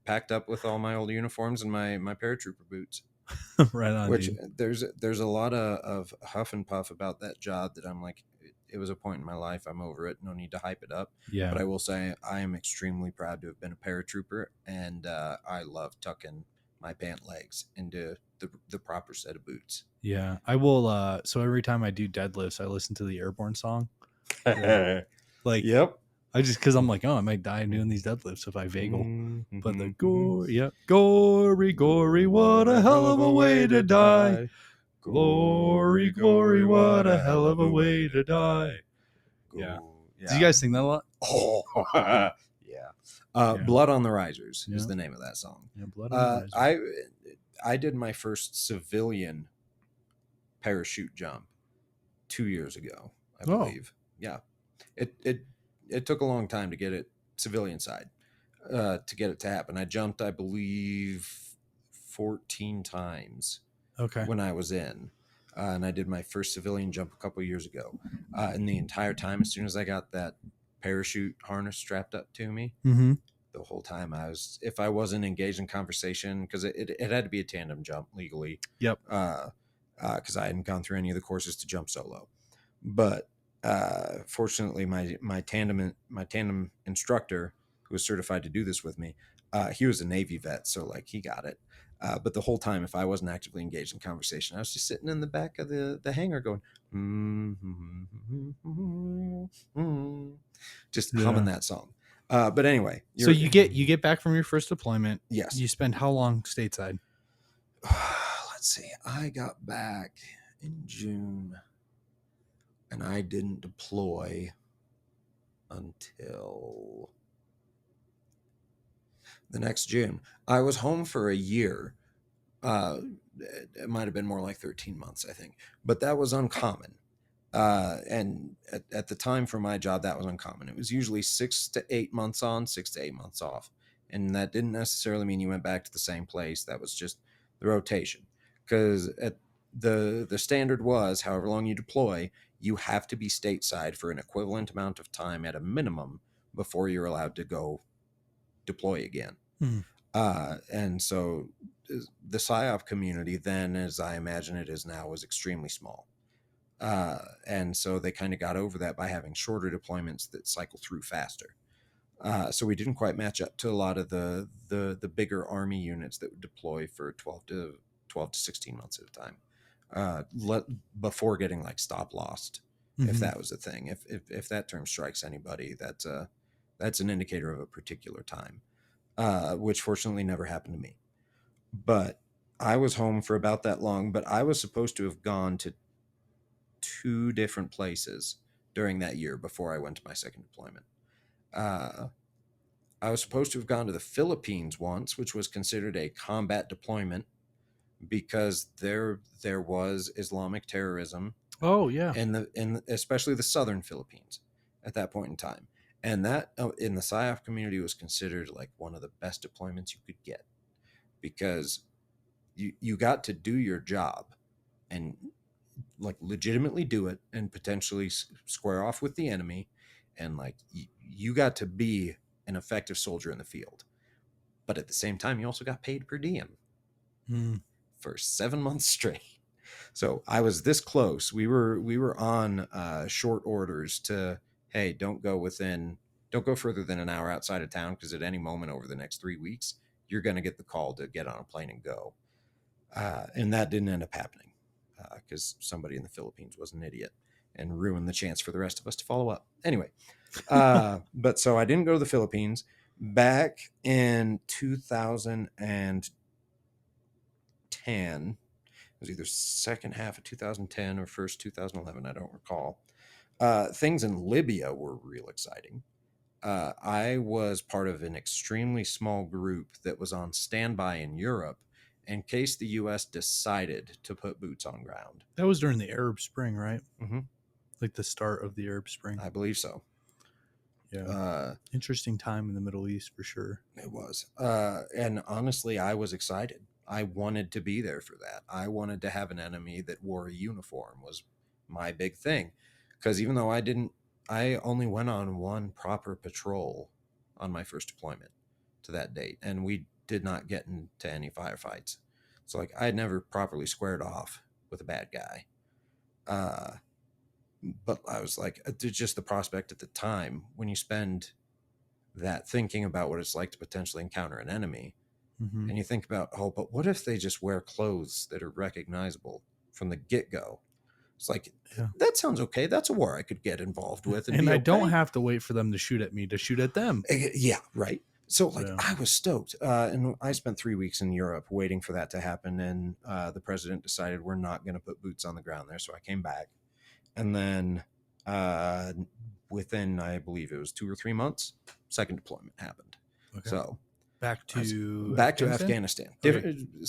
packed up with all my old uniforms and my paratrooper boots. Right on. Which dude. there's a lot of huff and puff about that job that I'm like, it was a point in my life. I'm over it. No need to hype it up. Yeah. But I will say I am extremely proud to have been a paratrooper, and I love tucking my pant legs into the proper set of boots. Yeah. I will. So every time I do deadlifts, I listen to the Airborne song. Like, yep. I just, because I'm like, I might die doing these deadlifts if I vaggle. But the gory, gory, what a hell of a way to die. Gory, gory, what a hell of a way to die. Yeah. Do you guys sing that a lot? Oh, yeah. Blood on the Risers is the name of that song. Yeah, Blood on the Risers. I did my first civilian parachute jump 2 years ago, I believe. Yeah. It took a long time to get it civilian side, to get it to happen. I jumped, I believe, 14 times. Okay. When I was in, and I did my first civilian jump a couple years ago. And the entire time, as soon as I got that parachute harness strapped up to me, the whole time if I wasn't engaged in conversation, because it had to be a tandem jump legally. Yep. Because I hadn't gone through any of the courses to jump solo, but fortunately my tandem instructor, who was certified to do this with me, he was a Navy vet, so like he got it. But the whole time, if I wasn't actively engaged in conversation, I was just sitting in the back of the hangar going, just humming that song. But anyway, so you get back from your first deployment. Yes. You spend how long stateside? Let's see. I got back in June, and I didn't deploy until the next June. I was home for a year. It might have been more like 13 months, I think, but that was uncommon. And at the time for my job, that was uncommon. It was usually 6 to 8 months on, 6 to 8 months off. And that didn't necessarily mean you went back to the same place. That was just the rotation. Because the standard was, however long you deploy, you have to be stateside for an equivalent amount of time at a minimum before you're allowed to go deploy again. Hmm. And so the PSYOP community then, as I imagine it is now, was extremely small. And so they kind of got over that by having shorter deployments that cycle through faster. So we didn't quite match up to a lot of the bigger army units that would deploy for 12 to 16 months at a time, before getting like stop lost, if Mm-hmm. that was a thing. If that term strikes anybody, that's an indicator of a particular time, which fortunately never happened to me. But I was home for about that long. But I was supposed to have gone to 2 different places during that year before I went to my second deployment. Uh, I was supposed to have gone to the Philippines once, which was considered a combat deployment because there was Islamic terrorism Oh yeah. in especially the southern Philippines at that point in time, and that in the PSYOP community was considered like one of the best deployments you could get because you got to do your job and like legitimately do it and potentially square off with the enemy, and like you got to be an effective soldier in the field, but at the same time you also got paid per diem Mm. for 7 months straight. So I was this close. We were on short orders to, hey, don't go further than an hour outside of town because at any moment over the next 3 weeks you're going to get the call to get on a plane and go. And that didn't end up happening because somebody in the Philippines was an idiot and ruined the chance for the rest of us to follow up. Anyway, but so I didn't go to the Philippines. Back in 2010, it was either second half of 2010 or first 2011. I don't recall. Things in Libya were real exciting. I was part of an extremely small group that was on standby in Europe in case the U.S. decided to put boots on ground. That was during the Arab Spring, right? Hmm. Like the start of the Arab Spring. I believe so. Yeah. Uh, Interesting time in the Middle East for sure. it was. And honestly, I was excited. I wanted to be there for that. I wanted to have an enemy that wore a uniform was my big thing. Because even though I only went on one proper patrol on my first deployment to that date, and we did not get into any firefights. So like I had never properly squared off with a bad guy. Uh, but I was like, just the prospect at the time when you spend that thinking about what it's like to potentially encounter an enemy, Mm-hmm. and you think about, oh, but what if they just wear clothes that are recognizable from the get-go? It's like, Yeah. that sounds okay. That's a war I could get involved with and And be I don't okay. have to wait for them to shoot at me to shoot at them. Yeah, right. So like Yeah. I was stoked, and I spent 3 weeks in Europe waiting for that to happen, and the president decided we're not going to put boots on the ground there, so I came back, and then uh, within I believe it was 2 or 3 months, second deployment happened. Okay. So Back to back to Afghanistan. Afghanistan. Okay.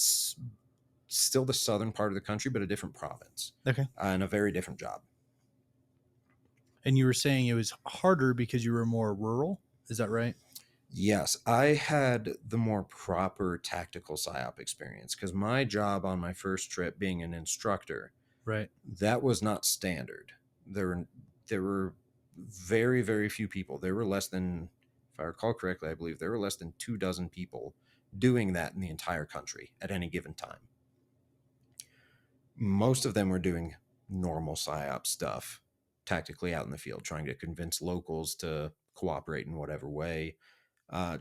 Still the southern part of the country, but a different province, Okay. and a very different job. And you were saying it was harder because you were more rural. Is that right? Yes, I had the more proper tactical PSYOP experience because my job on my first trip, being an instructor, Right. that was not standard. There were very, very few people. There were less than, if I recall correctly, I believe there were less than 2 dozen people doing that in the entire country at any given time. Most of them were doing normal PSYOP stuff tactically out in the field, trying to convince locals to cooperate in whatever way,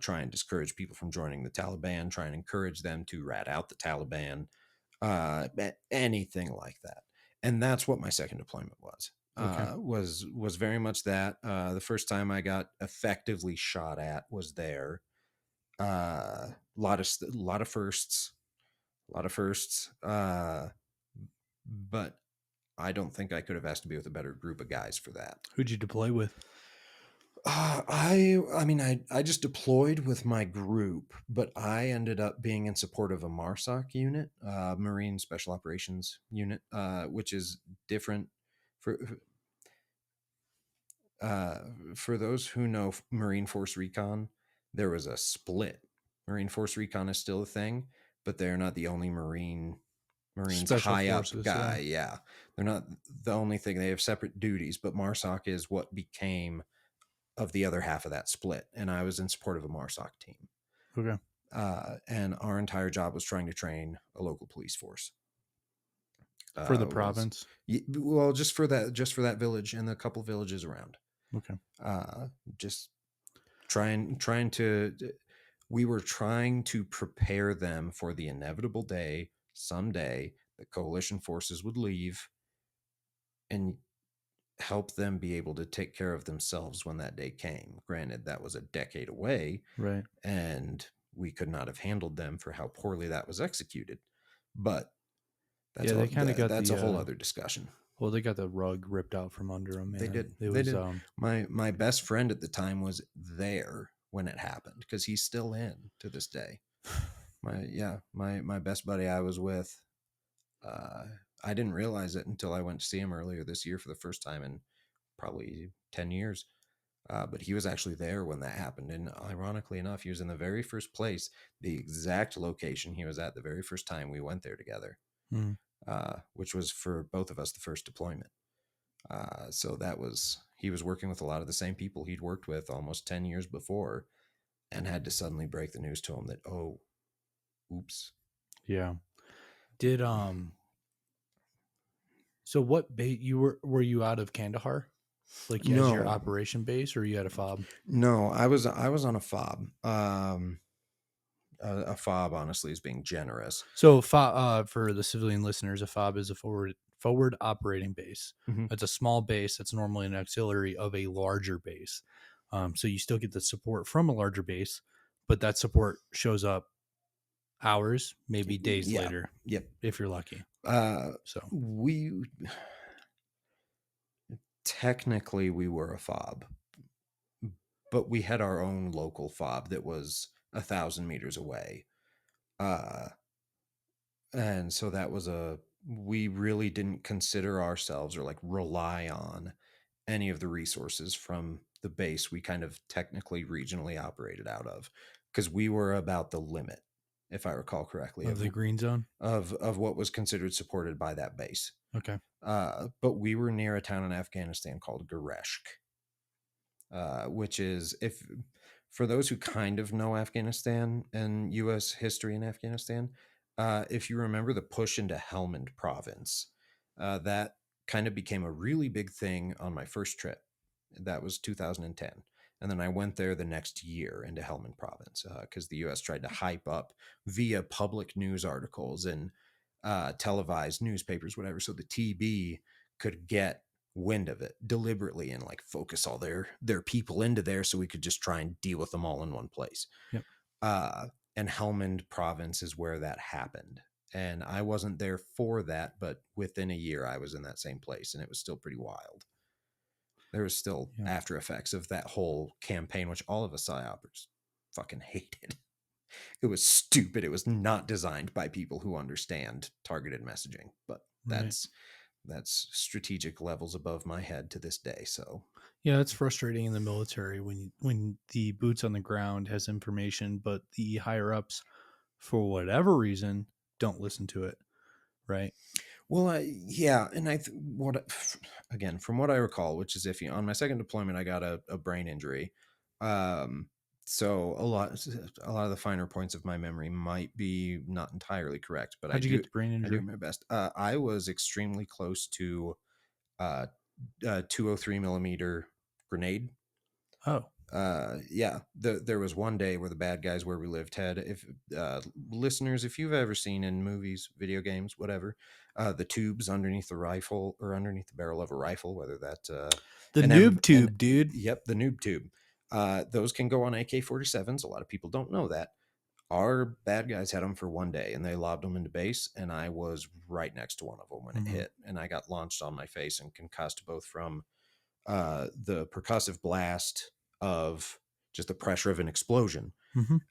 try and discourage people from joining the Taliban, try and encourage them to rat out the Taliban, anything like that. And that's what my second deployment was. Okay. Was very much that. The first time I got effectively shot at was there. Lot of firsts, a lot of firsts. But I don't think I could have asked to be with a better group of guys for that. Who'd you deploy with? I mean, I just deployed with my group, but I ended up being in support of a MARSOC unit, Marine Special Operations Unit, which is different for uh, for those who know Marine Force Recon. There was a split. Marine Force Recon is still a thing, but they're not the only Marines Special high up forces. guy. Yeah, they're not the only thing. They have separate duties, but MARSOC is what became of the other half of that split, and I was in support of a MARSOC team. Okay. And our entire job was trying to train a local police force. For the province? Well, just for that village and the couple villages around. Okay. Just trying to we were trying to prepare them for the inevitable day someday the coalition forces would leave and help them be able to take care of themselves when that day came. Granted, that was a decade away, right? And we could not have handled them for how poorly that was executed. But they kind of got that's a whole other discussion. Well, they got the rug ripped out from under them. They did. They did. My best friend at the time was there when it happened because he's still in to this day. My best buddy I was with. I didn't realize it until I went to see him earlier this year for the first time in probably 10 years. But he was actually there when that happened. And ironically enough, he was in the very first place, the exact location he was at the very first time we went there together, which was for both of us the first deployment. So he was working with a lot of the same people he'd worked with almost 10 years before and had to suddenly break the news to him that, oh, oops. Yeah. Did, so what base were you out of Kandahar? Like as your operation base, or you had a FOB? No, I was on a FOB. A FOB, honestly, is being generous. So, for the civilian listeners, a FOB is a forward operating base. Mm-hmm. It's a small base that's normally an auxiliary of a larger base. So you still get the support from a larger base, but that support shows up hours, maybe days later. Yep, if you're lucky. So technically we were a FOB, but we had our own local FOB that was 1,000 meters away. And so that was we really didn't consider ourselves or like rely on any of the resources from the base we kind of technically regionally operated out of, because we were about the limit, if I recall correctly, of the green zone of what was considered supported by that base. Okay. But we were near a town in Afghanistan called Gereshk, which is, if for those who kind of know Afghanistan and U.S. history in Afghanistan, if you remember the push into Helmand province, that kind of became a really big thing on my first trip. That was 2010. And then I went there the next year into Helmand province because the U.S. tried to hype up via public news articles and televised newspapers, whatever, so the TB could get wind of it deliberately and like focus all their people into there so we could just try and deal with them all in one place. Yep. And Helmand province is where that happened. And I wasn't there for that, but within a year I was in that same place, and it was still pretty wild. There was still after effects of that whole campaign, which all of us psyopers fucking hated. It was stupid. It was not designed by people who understand targeted messaging, but that's strategic levels above my head to this day. So yeah, it's frustrating in the military when the boots on the ground has information, but the higher ups, for whatever reason, don't listen to it. Right. Well, yeah, and again, from what I recall, which is on my second deployment, I got a brain injury. So a lot of the finer points of my memory might be not entirely correct, but how'd you get the brain injury? I do my best. I was extremely close to 203 millimeter grenade. Oh. Yeah. There was one day where the bad guys where we lived had, if listeners, if you've ever seen in movies, video games, whatever, the tubes underneath the rifle or underneath the barrel of a rifle, whether that's the noob tube, dude. Yep, the noob tube. Those can go on AK-47s. A lot of people don't know that. Our bad guys had them for one day, and they lobbed them into base, and I was right next to one of them when it hit, and I got launched on my face and concussed both from the percussive blast of just the pressure of an explosion,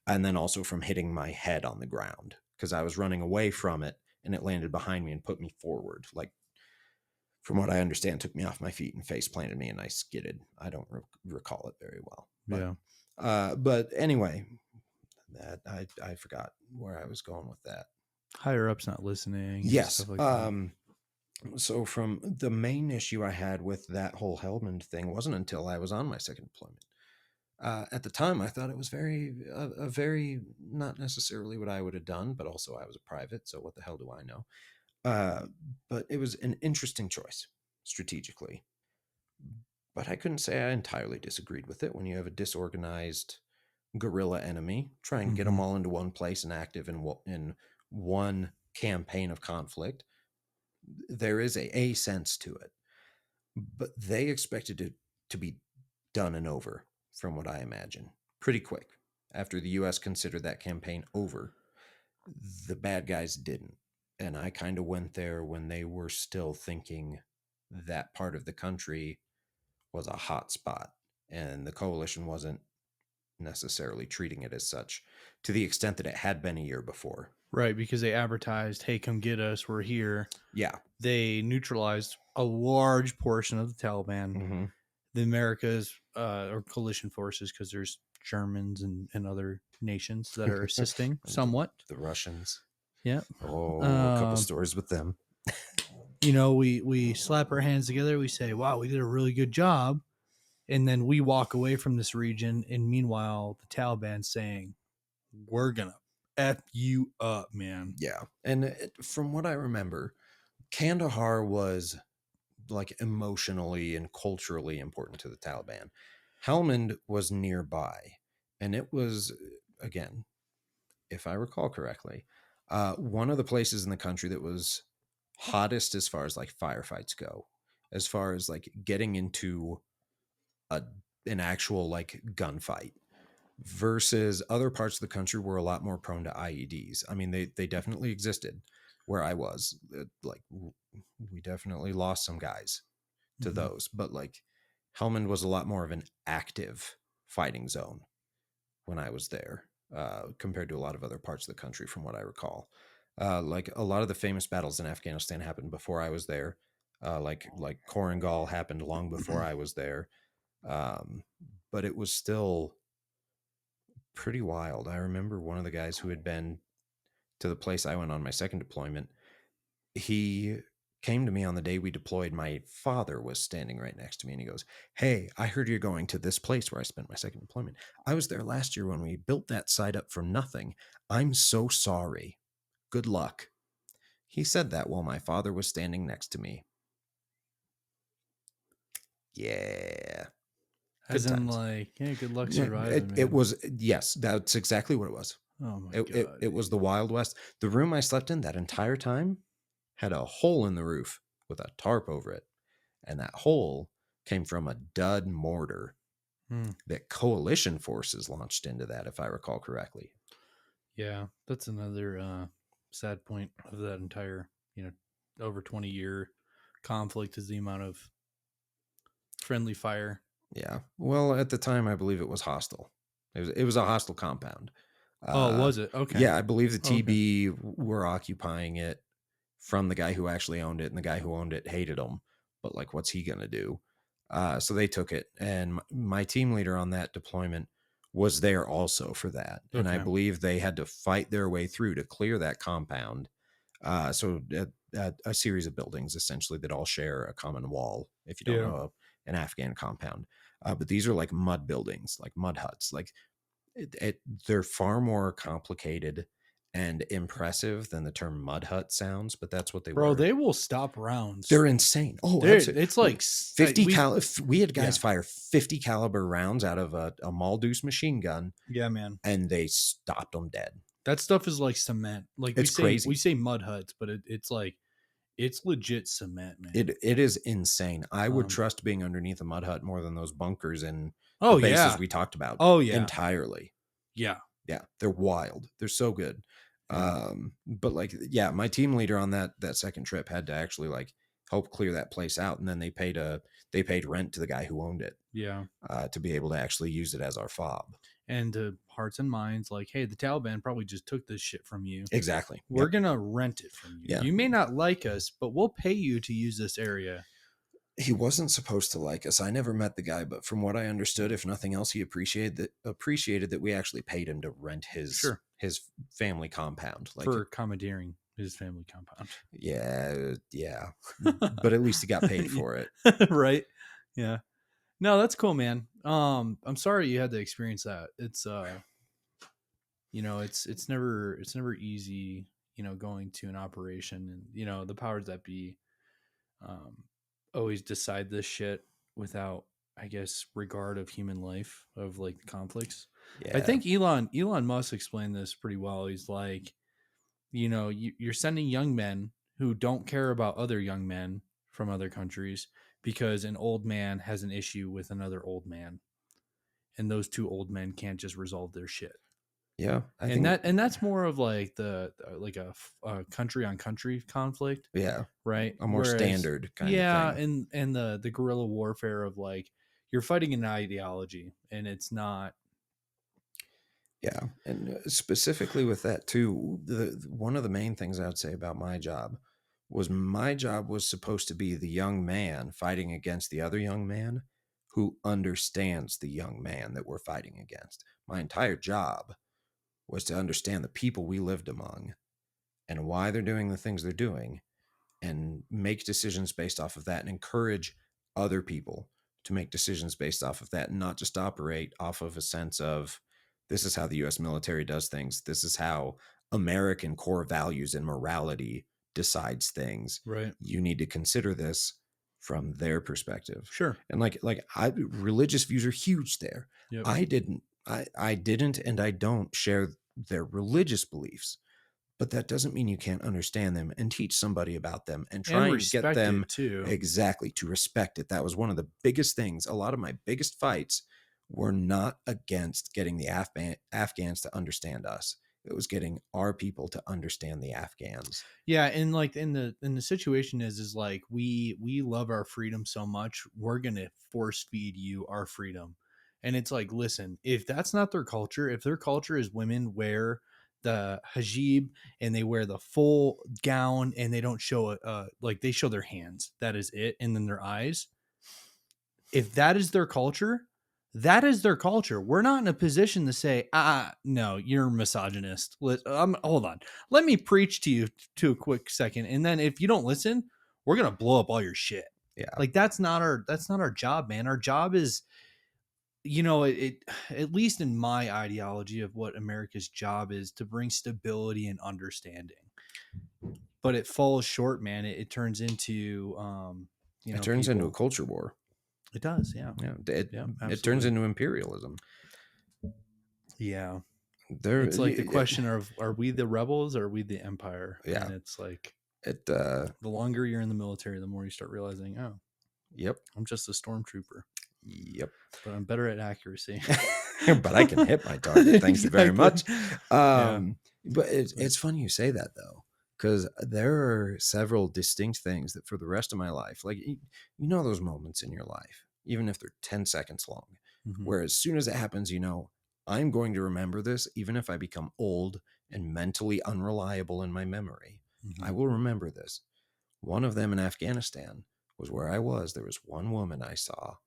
and then also from hitting my head on the ground because I was running away from it, and it landed behind me and put me forward. Like, from what I understand, took me off my feet and face planted me, and I skidded. I don't recall it very well. But, but anyway, that I forgot where I was going with that. Higher up's not listening. Yes. Stuff like that. So from the main issue I had with that whole Helmand thing wasn't until I was on my second deployment. At the time, I thought it was a very not necessarily what I would have done, but also I was a private, so what the hell do I know? Uh, but it was an interesting choice strategically. But I couldn't say I entirely disagreed with it. When you have a disorganized guerrilla enemy, try and get them Mhm. all into one place and active in one campaign of conflict, there is a sense to it. But they expected it to be done and over, from what I imagine, pretty quick. After the US considered that campaign over, the bad guys didn't. And I kind of went there when they were still thinking that part of the country was a hot spot, and the coalition wasn't necessarily treating it as such to the extent that it had been a year before. Right, because they advertised, "Hey, come get us. We're here." Yeah. They neutralized a large portion of the Taliban. Mm-hmm. The Americas or coalition forces, because there's Germans and other nations that are assisting somewhat. The Russians. Yeah. Oh, a couple stories with them. We slap our hands together. We say, "Wow, we did a really good job," and then we walk away from this region. And meanwhile, the Taliban saying, "We're gonna f you up, man." Yeah. And from what I remember, Kandahar was like emotionally and culturally important to the Taliban. Helmand was nearby, and it was, again, if I recall correctly, one of the places in the country that was hottest as far as like firefights go, as far as like getting into a an actual like gunfight, versus other parts of the country were a lot more prone to IEDs. I mean, they definitely existed where I was. Like we definitely lost some guys to those, but like Helmand was a lot more of an active fighting zone when I was there, compared to a lot of other parts of the country, from what I recall. Like a lot of the famous battles in Afghanistan happened before I was there. Like Korangal happened long before I was there, um, but it was still pretty wild. I remember one of the guys who had been to the place I went on my second deployment. He came to me on the day we deployed. My father was standing right next to me, and he goes, "Hey, I heard you're going to this place where I spent my second deployment. I was there last year when we built that site up from nothing. I'm so sorry. Good luck." He said that while my father was standing next to me. Yeah. As Good in, times. like, hey, good luck Yeah, surviving, man. it was, yes, that's exactly what it was. Oh my It, it, god. it was the Wild West. The room I slept in that entire time had a hole in the roof with a tarp over it. And that hole came from a dud mortar that coalition forces launched into that, if I recall correctly. Yeah, that's another sad point of that entire, over 20-year conflict is the amount of friendly fire. Yeah. Well, at the time, I believe it was hostile. It was a hostile compound. Oh, was it? Okay. Yeah, I believe the Okay. TB were occupying it from the guy who actually owned it, and the guy who owned it hated him. But like, what's he gonna do? So they took it, and my team leader on that deployment was there also for that, and I Okay. believe they had to fight their way through to clear that compound. So a series of buildings essentially that all share a common wall. If you don't Yeah. know an Afghan compound, but these are like mud buildings, like mud huts. Like they're far more complicated and impressive than the term mud hut sounds, but that's what they Bro, were. they will stop rounds. They're insane. Oh, It's like 50 we had guys yeah. fire 50 caliber rounds out of a Maldus machine gun, Yeah, man. and they stopped them dead. That stuff is like cement. Like It's crazy. we say mud huts, but it's like it's legit cement, man. It is insane. I would trust being underneath a mud hut more than those bunkers and oh the bases yeah. we talked about. Oh yeah. Entirely. Yeah. Yeah, they're wild. They're so good. Yeah. But like, yeah, my team leader on that second trip had to actually like help clear that place out, and then they paid rent to the guy who owned it. Yeah. To be able to actually use it as our fob. And to hearts and minds, like, hey, the Taliban probably just took this shit from you. Exactly. We're gonna rent it from you. Yeah. You may not like us, but we'll pay you to use this area. He wasn't supposed to like us. I never met the guy, but from what I understood, if nothing else, he appreciated that we actually paid him to rent his family compound, like for commandeering his family compound. Yeah. But at least he got paid for it. Right. Yeah. No, that's cool, man. I'm sorry you had to experience that. It's it's never easy, going to an operation, and the powers that be um always decide this shit without, I guess, regard of human life, of like conflicts. I Yeah. think Elon Musk explained this pretty well. He's like, you're sending young men who don't care about other young men from other countries because an old man has an issue with another old man, and those two old men can't just resolve their shit. Yeah. I And think, that's more of like the like a country on country conflict, yeah, right? a more Whereas, standard kind of yeah, thing. and the guerrilla warfare of like, you're fighting an ideology, and it's not. Yeah. And specifically with that too, one of the main things I would say about my job was supposed to be the young man fighting against the other young man who understands the young man that we're fighting against. My entire job was to understand the people we lived among and why they're doing the things they're doing, and make decisions based off of that, and encourage other people to make decisions based off of that, and not just operate off of a sense of, this is how the US military does things, this is how American core values and morality decides things. Right. You need to consider this from their perspective. Sure. And religious views are huge there. Yep. I didn't and I don't share their religious beliefs, but that doesn't mean you can't understand them and teach somebody about them and And try and get respect them it too. exactly to respect it. That was one of the biggest things. A lot of my biggest fights were not against getting the Afghans to understand us. It was getting our people to understand the Afghans. Yeah, and like in the situation is like, we love our freedom so much, we're gonna force feed you our freedom. And it's like, listen, if that's not their culture, if their culture is women wear the hijab and they wear the full gown and they don't show like, they show their hands, that is it, and then their eyes. If that is their culture, that is their culture. We're not in a position to say, no, you're a misogynist. Hold on. Let me preach to you to a quick second. And then if you don't listen, we're going to blow up all your shit. Yeah. Like, that's not our job, man. Our job is, at least in my ideology of what America's job is, to bring stability and understanding. But it falls short, man. It turns into, It turns into a culture war. It does. Yeah. Yeah. Yeah. It turns Absolutely. into imperialism. Yeah. There, It's like the question of, are we the rebels or are we the empire? Yeah. And it's like, the longer you're in the military, the more you start realizing, oh, yep. I'm just a stormtrooper, Yep. but I'm better at accuracy. But I can hit my target. Thanks very much. Yeah. But it's funny you say that though, because there are several distinct things that for the rest of my life, like, those moments in your life, even if they're 10 seconds long, Mhm. where as soon as it happens, I'm going to remember this, even if I become old and mentally unreliable in my memory, I Mhm. will remember this. One of them in Afghanistan was where I was. There was one woman I saw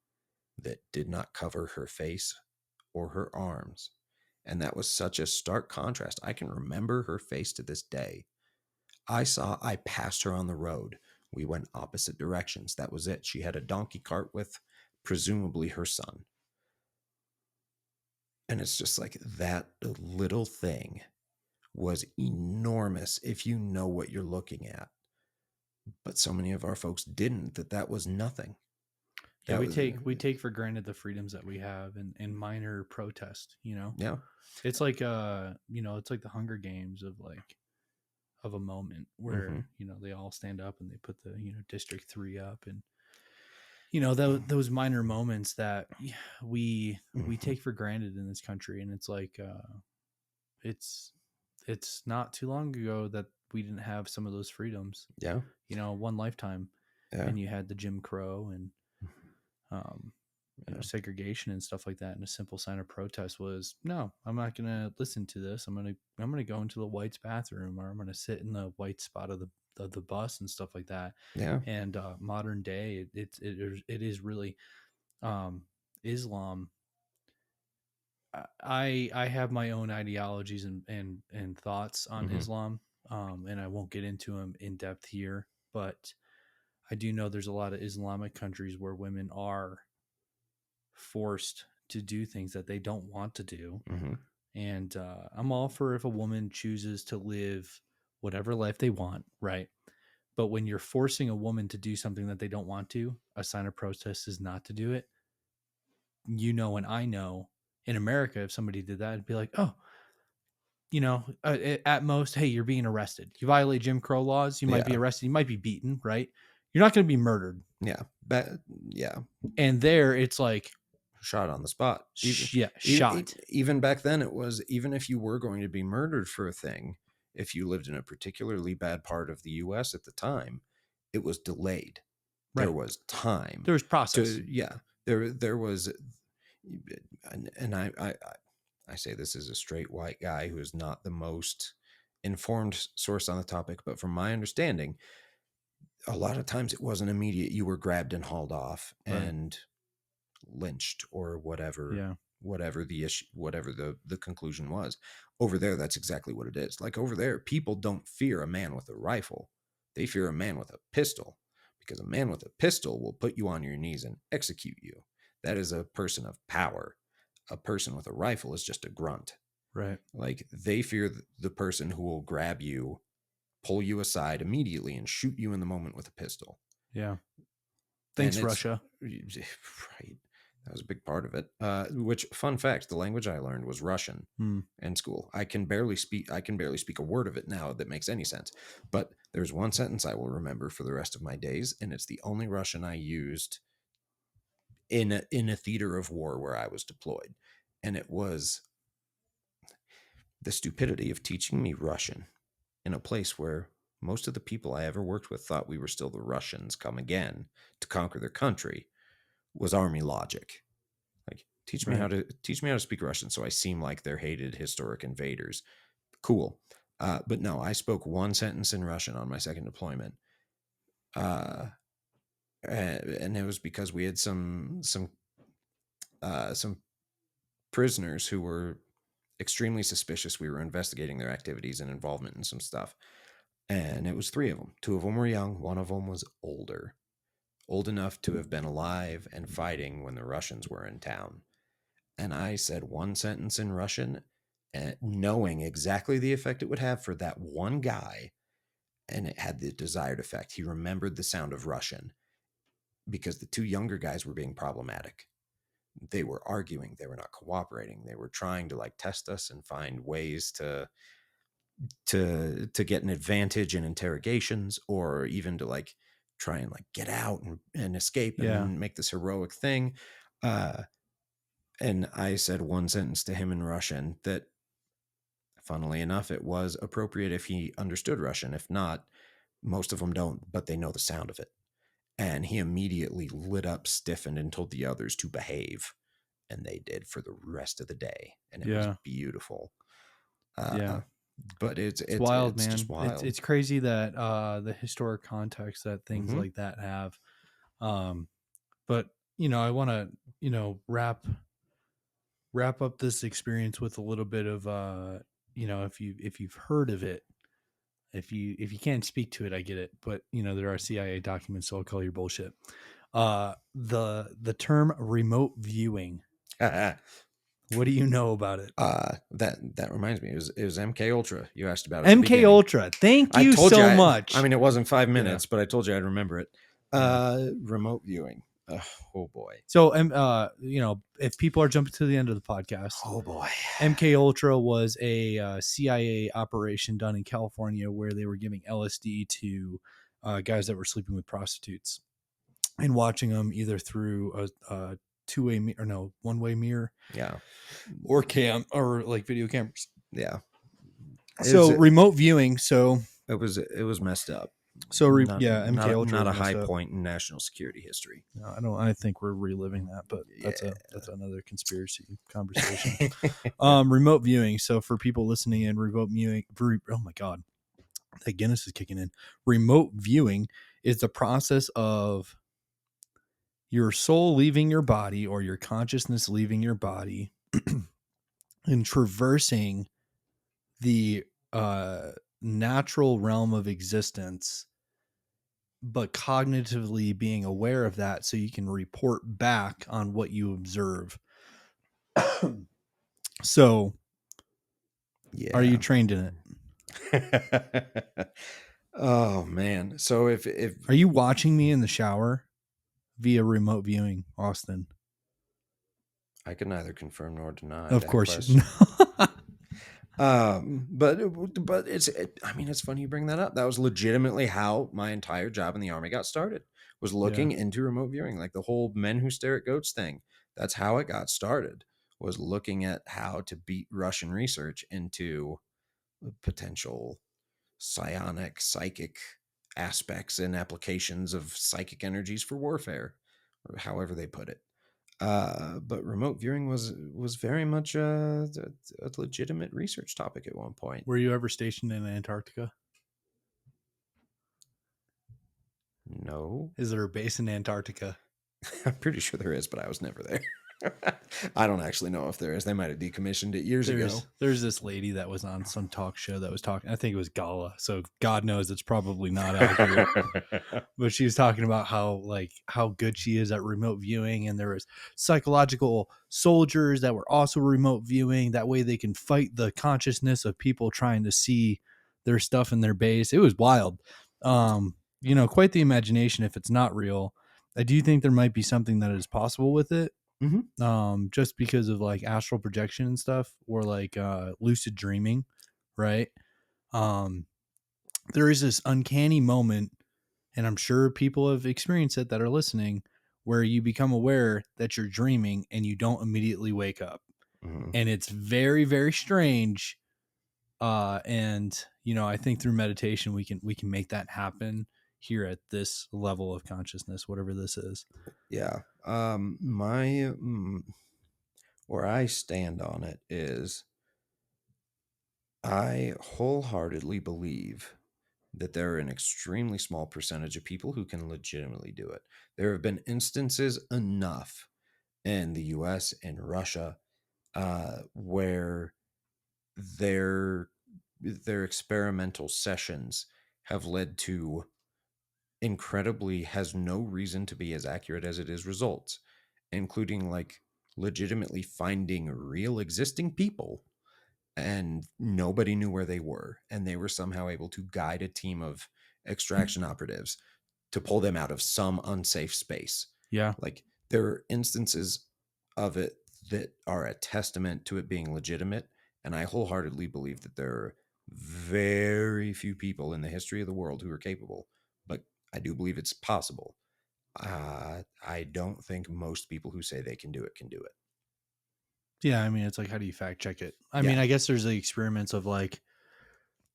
that did not cover her face or her arms. And that was such a stark contrast. I can remember her face to this day. I passed her on the road. We went opposite directions. That was it. She had a donkey cart with presumably her son. And it's just like, that little thing was enormous if you know what you're looking at. But so many of our folks didn't, that was nothing. Yeah, That we was, take for granted the freedoms that we have, and minor protest, yeah. It's like it's like the Hunger Games of like, of a moment where, Mhm. they all stand up and they put the, District 3 up, and those minor moments that we Mhm. take for granted in this country. And it's like, it's not too long ago that we didn't have some of those freedoms. Yeah. One lifetime, Yeah. and you had the Jim Crow and um Yeah. segregation and stuff like that. And a simple sign of protest was, no, I'm not gonna listen to this. I'm gonna go into the whites bathroom, or I'm gonna sit in the white spot of the bus and stuff like that. Yeah. And modern day, it is really, Islam. I have my own ideologies and thoughts on Mhm. Islam, and I won't get into them in depth here, but I do know there's a lot of Islamic countries where women are forced to do things that they don't want to do. Mm-hmm. And I'm all for if a woman chooses to live whatever life they want, right? But when you're forcing a woman to do something that they don't want to, a sign of protest is not to do it. And I know in America, if somebody did that, it'd be like, oh, at most, hey, you're being arrested. You violate Jim Crow laws, you might be arrested, you might be beaten, right? You're not going to be murdered. Yeah. Yeah. And there, it's like shot on the spot. Shot. Even back then, it was, even if you were going to be murdered for a thing, if you lived in a particularly bad part of the U.S. at the time, it was delayed. Right. There was time. There was process. There was, and I say this as a straight white guy who is not the most informed source on the topic, but from my understanding, a lot of times it wasn't immediate. You were grabbed and hauled off and lynched or whatever. Whatever the issue, whatever the conclusion was. Over there, that's exactly what it is. Like over there, people don't fear a man with a rifle. They fear a man with a pistol, because a man with a pistol will put you on your knees and execute you. That is a person of power. A person with a rifle is just a grunt. Right. Like they fear the person who will grab you, pull you aside immediately, and shoot you in the moment with a pistol. Yeah. Thanks, Russia. Right. That was a big part of it. Which, fun fact, the language I learned was Russian in school. I can barely speak a word of it now that makes any sense. But there's one sentence I will remember for the rest of my days, and it's the only Russian I used in a theater of war where I was deployed. And it was the stupidity of teaching me Russian in a place where most of the people I ever worked with thought we were still the Russians come again to conquer their country, was army logic. Like, teach me how to speak Russian so I seem like they're hated historic invaders. Cool. But no, I spoke one sentence in Russian on my second deployment. And it was because we had some prisoners who were extremely suspicious. We were investigating their activities and involvement in some stuff. And it was 3 of them. 2 of them were young. 1 of them was older enough to have been alive and fighting when the Russians were in town. And I said one sentence in Russian, knowing exactly the effect it would have for that one guy. And it had the desired effect. He remembered the sound of Russian because the 2 younger guys were being problematic. They were arguing. They were not cooperating. They were trying to test us and find ways to get an advantage in interrogations, or even to try and get out and escape and make this heroic thing. And I said one sentence to him in Russian that, funnily enough, it was appropriate if he understood Russian. If not, most of them don't, but they know the sound of it. And he immediately lit up, stiffened, and told the others to behave. And they did for the rest of the day. And it was beautiful. But it's wild, it's man. Just wild. It's crazy that the historic context that things like that have. But I want to wrap up this experience with a little bit of if you've heard of it, if you can't speak to it, I get it. But there are CIA documents, so I'll call your bullshit. The term remote viewing. What do you know about it? That reminds me. It was MK Ultra. You asked about it. MK Ultra. Thank you so much. I mean, it wasn't 5 minutes, but I told you I'd remember it. Remote viewing. Oh boy. So, if people are jumping to the end of the podcast, oh boy, MK Ultra was a CIA operation done in California where they were giving LSD to guys that were sleeping with prostitutes and watching them either through a one-way mirror, or video cameras, So remote viewing. So it was messed up. So MK Ultra not a high point in national security history. No, I think we're reliving that, but that's another conspiracy conversation. Remote viewing. So for people listening in, remote viewing. Oh my God, that Guinness is kicking in. Remote viewing is the process of your soul leaving your body, or your consciousness leaving your body, and traversing the natural realm of existence but cognitively being aware of that so you can report back on what you observe. So, are you Yeah. trained in it? Oh man. So if Are you watching me in the shower via remote viewing, Austin? I can neither confirm nor deny Of that course. question. But I mean, it's funny you bring that up. That was legitimately how my entire job in the Army got started, was Yeah. looking into remote viewing, like the whole men who stare at goats thing. That's how it got started, was looking at how to beat Russian research into potential psionic, psychic aspects and applications of psychic energies for warfare, or however they put it. But remote viewing was very much a legitimate research topic at one point. Were you ever stationed in Antarctica? No, Is there a base in Antarctica? I'm pretty sure there is, but I was never there. I don't actually know if there is. They might have decommissioned it years ago. There's this lady that was on some talk show that was talking. I think it was Gala. So God knows it's probably not accurate. But she was talking about how good she is at remote viewing, and there was psychological soldiers that were also remote viewing. That way they can fight the consciousness of people trying to see their stuff in their base. It was wild. Quite the imagination if it's not real. I do think there might be something that is possible with it. Mhm. Just because of like astral projection and stuff, or like lucid dreaming, right? um there is this uncanny moment, and I'm sure people have experienced it that are listening, where you become aware that you're dreaming and you don't immediately wake up, Mhm. and it's very, very strange. And I think through meditation we can make that happen here at this level of consciousness, whatever this is. Yeah. My where I stand on it is I wholeheartedly believe that there are an extremely small percentage of people who can legitimately do it. There have been instances enough in the US and Russia where their their experimental sessions have led to incredibly has no reason to be as accurate as it is results, including like legitimately finding real existing people and nobody knew where they were, and they were somehow able to guide a team of extraction operatives to pull them out of some unsafe space. Yeah. Like, there are instances of it that are a testament to it being legitimate, and I wholeheartedly believe that there are very few people in the history of the world who are capable, but I do believe it's possible. I don't think most people who say they can do it can do it. Yeah, I mean, it's like, how do you fact check it? I Yeah. mean, I guess there's the experiments of like,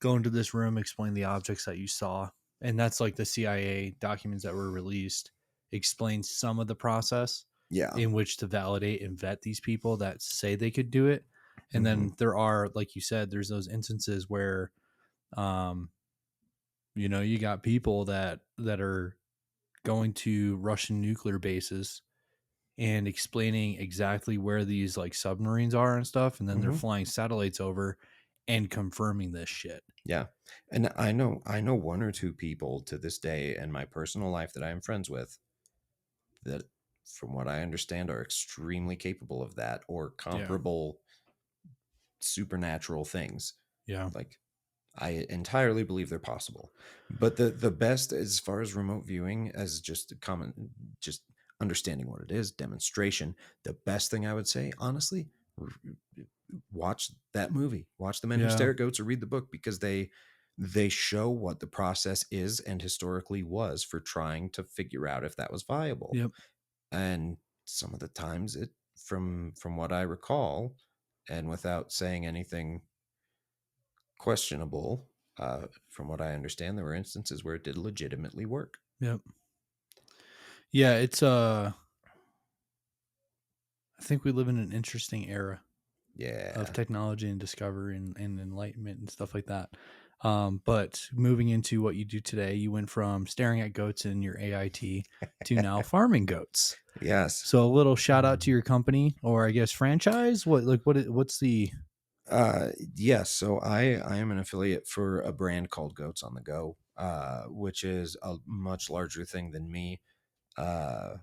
go into this room, explain the objects that you saw. And that's like the CIA documents that were released explain some of the process Yeah. in which to validate and vet these people that say they could do it. And Hmm. then there are, like you said, there's those instances where, um, you got people that are going to Russian nuclear bases and explaining exactly where these like submarines are and stuff. And then they're Hmm. flying satellites over and confirming this shit. Yeah. And I know one or two people to this day in my personal life that I am friends with that, from what I understand, are extremely capable of that or Yeah. comparable supernatural things. Yeah. Like, I entirely believe they're possible. But the best as far as remote viewing, as just a common, just understanding what it is, demonstration, the best thing I would say, honestly, watch that movie. Watch The Men Who Yeah. Stare at Goats or read the book, because they show what the process is and historically was for trying to figure out if that was viable. Yep. And some of the times it, from what I recall, and without saying anything questionable, from what I understand, there were instances where it did legitimately work. Yep. Yeah, it's I think we live in an interesting era of Yeah. technology and discovery and enlightenment and stuff like that. But moving into what you do today, you went from staring at goats in your AIT to now farming goats. Yes. So a little shout out to your company, or I guess franchise. What's the Yes. So I am an affiliate for a brand called Goats on the Go, which is a much larger thing than me. Uh,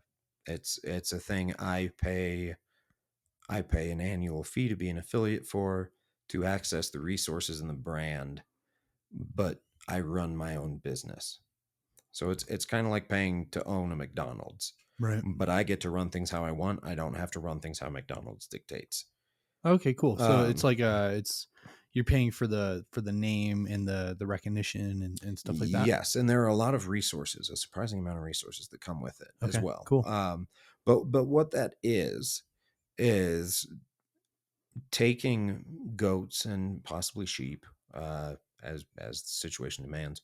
it's a thing I pay an annual fee to be an affiliate for to access the resources in the brand, but I run my own business. So it's kind of like paying to own a McDonald's, Right. but I get to run things how I want. I don't have to run things how McDonald's dictates. Okay, cool. So it's Um, like it's you're paying for the name and the recognition and stuff like that. yes, and there are a lot of resources, a surprising amount of resources that come with it as Okay, well. cool. But what that is taking goats and possibly sheep, as the situation demands,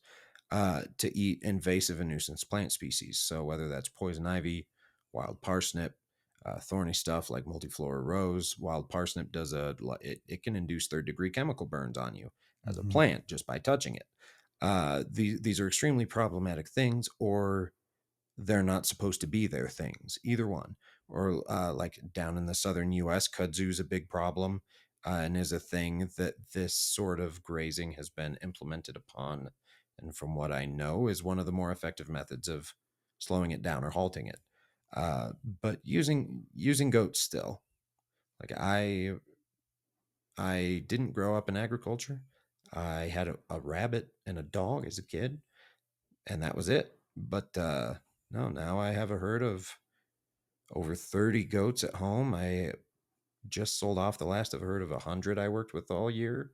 to eat invasive and nuisance plant species. So whether that's poison ivy, wild parsnip, thorny stuff like multiflora rose. Wild parsnip it can induce third-degree chemical burns on you as a Hmm. plant just by touching it. These are extremely problematic things, or they're not supposed to be there things, either one. Or like down in the southern US, kudzu is a big problem, and is a thing that this sort of grazing has been implemented upon, and from what I know is one of the more effective methods of slowing it down or halting it. But using goats still, like I didn't grow up in agriculture. I had a rabbit and a dog as a kid, and that was it. But no, now I have a herd of over 30 goats at home. I just sold off the last of a herd of 100 I worked with all year.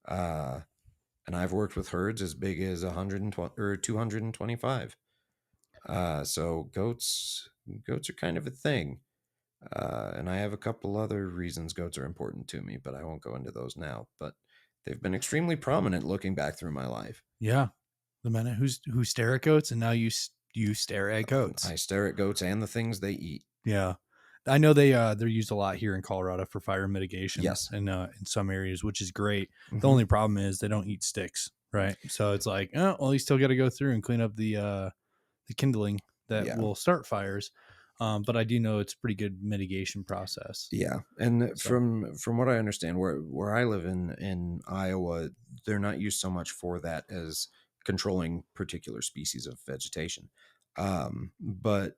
Uh, and I've worked with herds as big as 120 or 225. So goats are kind of a thing. And I have a couple other reasons goats are important to me, but I won't go into those now. But they've been extremely prominent looking back through my life. Yeah, the men who stare at goats, and now you stare at goats. I stare at goats and the things they eat. Yeah. I know they're used a lot here in Colorado for fire mitigation Yes. and in some areas, which is great. The Hmm. only problem is they don't eat sticks, right? So it's like, oh, well, you still got to go through and clean up the kindling that Yeah. will start fires. But I do know it's a pretty good mitigation process. Yeah, and So from what I understand, where I live in Iowa, they're not used so much for that as controlling particular species of vegetation, but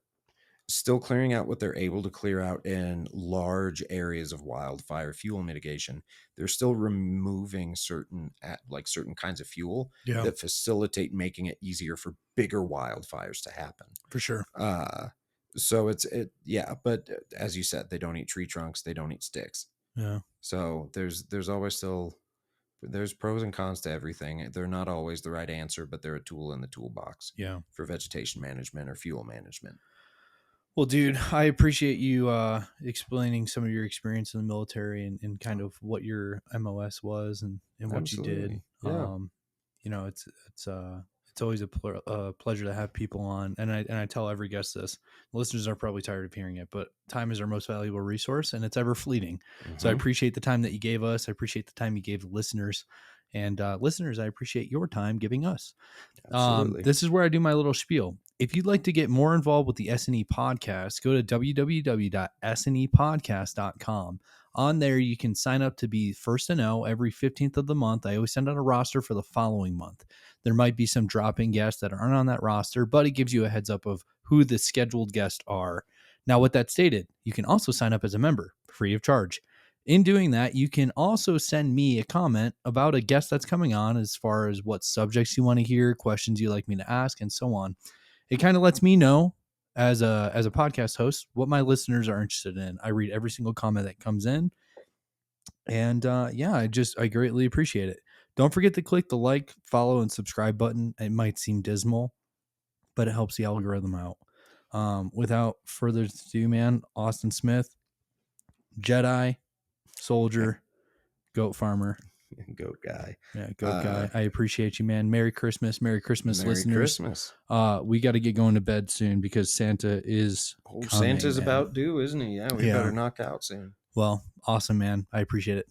still clearing out what they're able to clear out in large areas of wildfire fuel mitigation. They're still removing certain kinds of fuel yeah, that facilitate making it easier for bigger wildfires to happen. for sure. Uh, so yeah, but as you said, they don't eat tree trunks, they don't eat sticks. Yeah, So there's always still there's pros and cons to everything. They're not always the right answer, but they're a tool in the toolbox yeah. for vegetation management or fuel management. Well, dude, I appreciate you explaining some of your experience in the military and kind of what your MOS was and what you did. Absolutely. Yeah. You know, it's always a pleasure to have people on, and I tell every guest this. Listeners are probably tired of hearing it, but time is our most valuable resource, and it's ever fleeting. So I Hmm. appreciate the time that you gave us. I appreciate the time you gave listeners, and listeners, I appreciate your time giving us. Absolutely. This is where I do my little spiel. If you'd like to get more involved with the SNE podcast, go to www.snepodcast.com. On there, you can sign up to be first to know every 15th of the month. I always send out a roster for the following month. There might be some drop-in guests that aren't on that roster, but it gives you a heads up of who the scheduled guests are. Now, with that stated, you can also sign up as a member free of charge. In doing that, you can also send me a comment about a guest that's coming on as far as what subjects you want to hear, questions you like me to ask, and so on. It kind of lets me know as a podcast host what my listeners are interested in. I read every single comment that comes in, and yeah, I greatly appreciate it. Don't forget to click the like, follow, and subscribe button. It might seem dismal, but it helps the algorithm out. Without further ado, man, Austin Smith, Jedi, soldier, goat farmer. Goat guy. Yeah, goat Uh, guy. I appreciate you, man. Merry Christmas, Merry listeners. Christmas. We got to get going to bed soon because Santa is Oh, coming, Santa's man. about due, isn't he? Yeah, we Yeah. better knock out soon. Well, awesome, man. I appreciate it.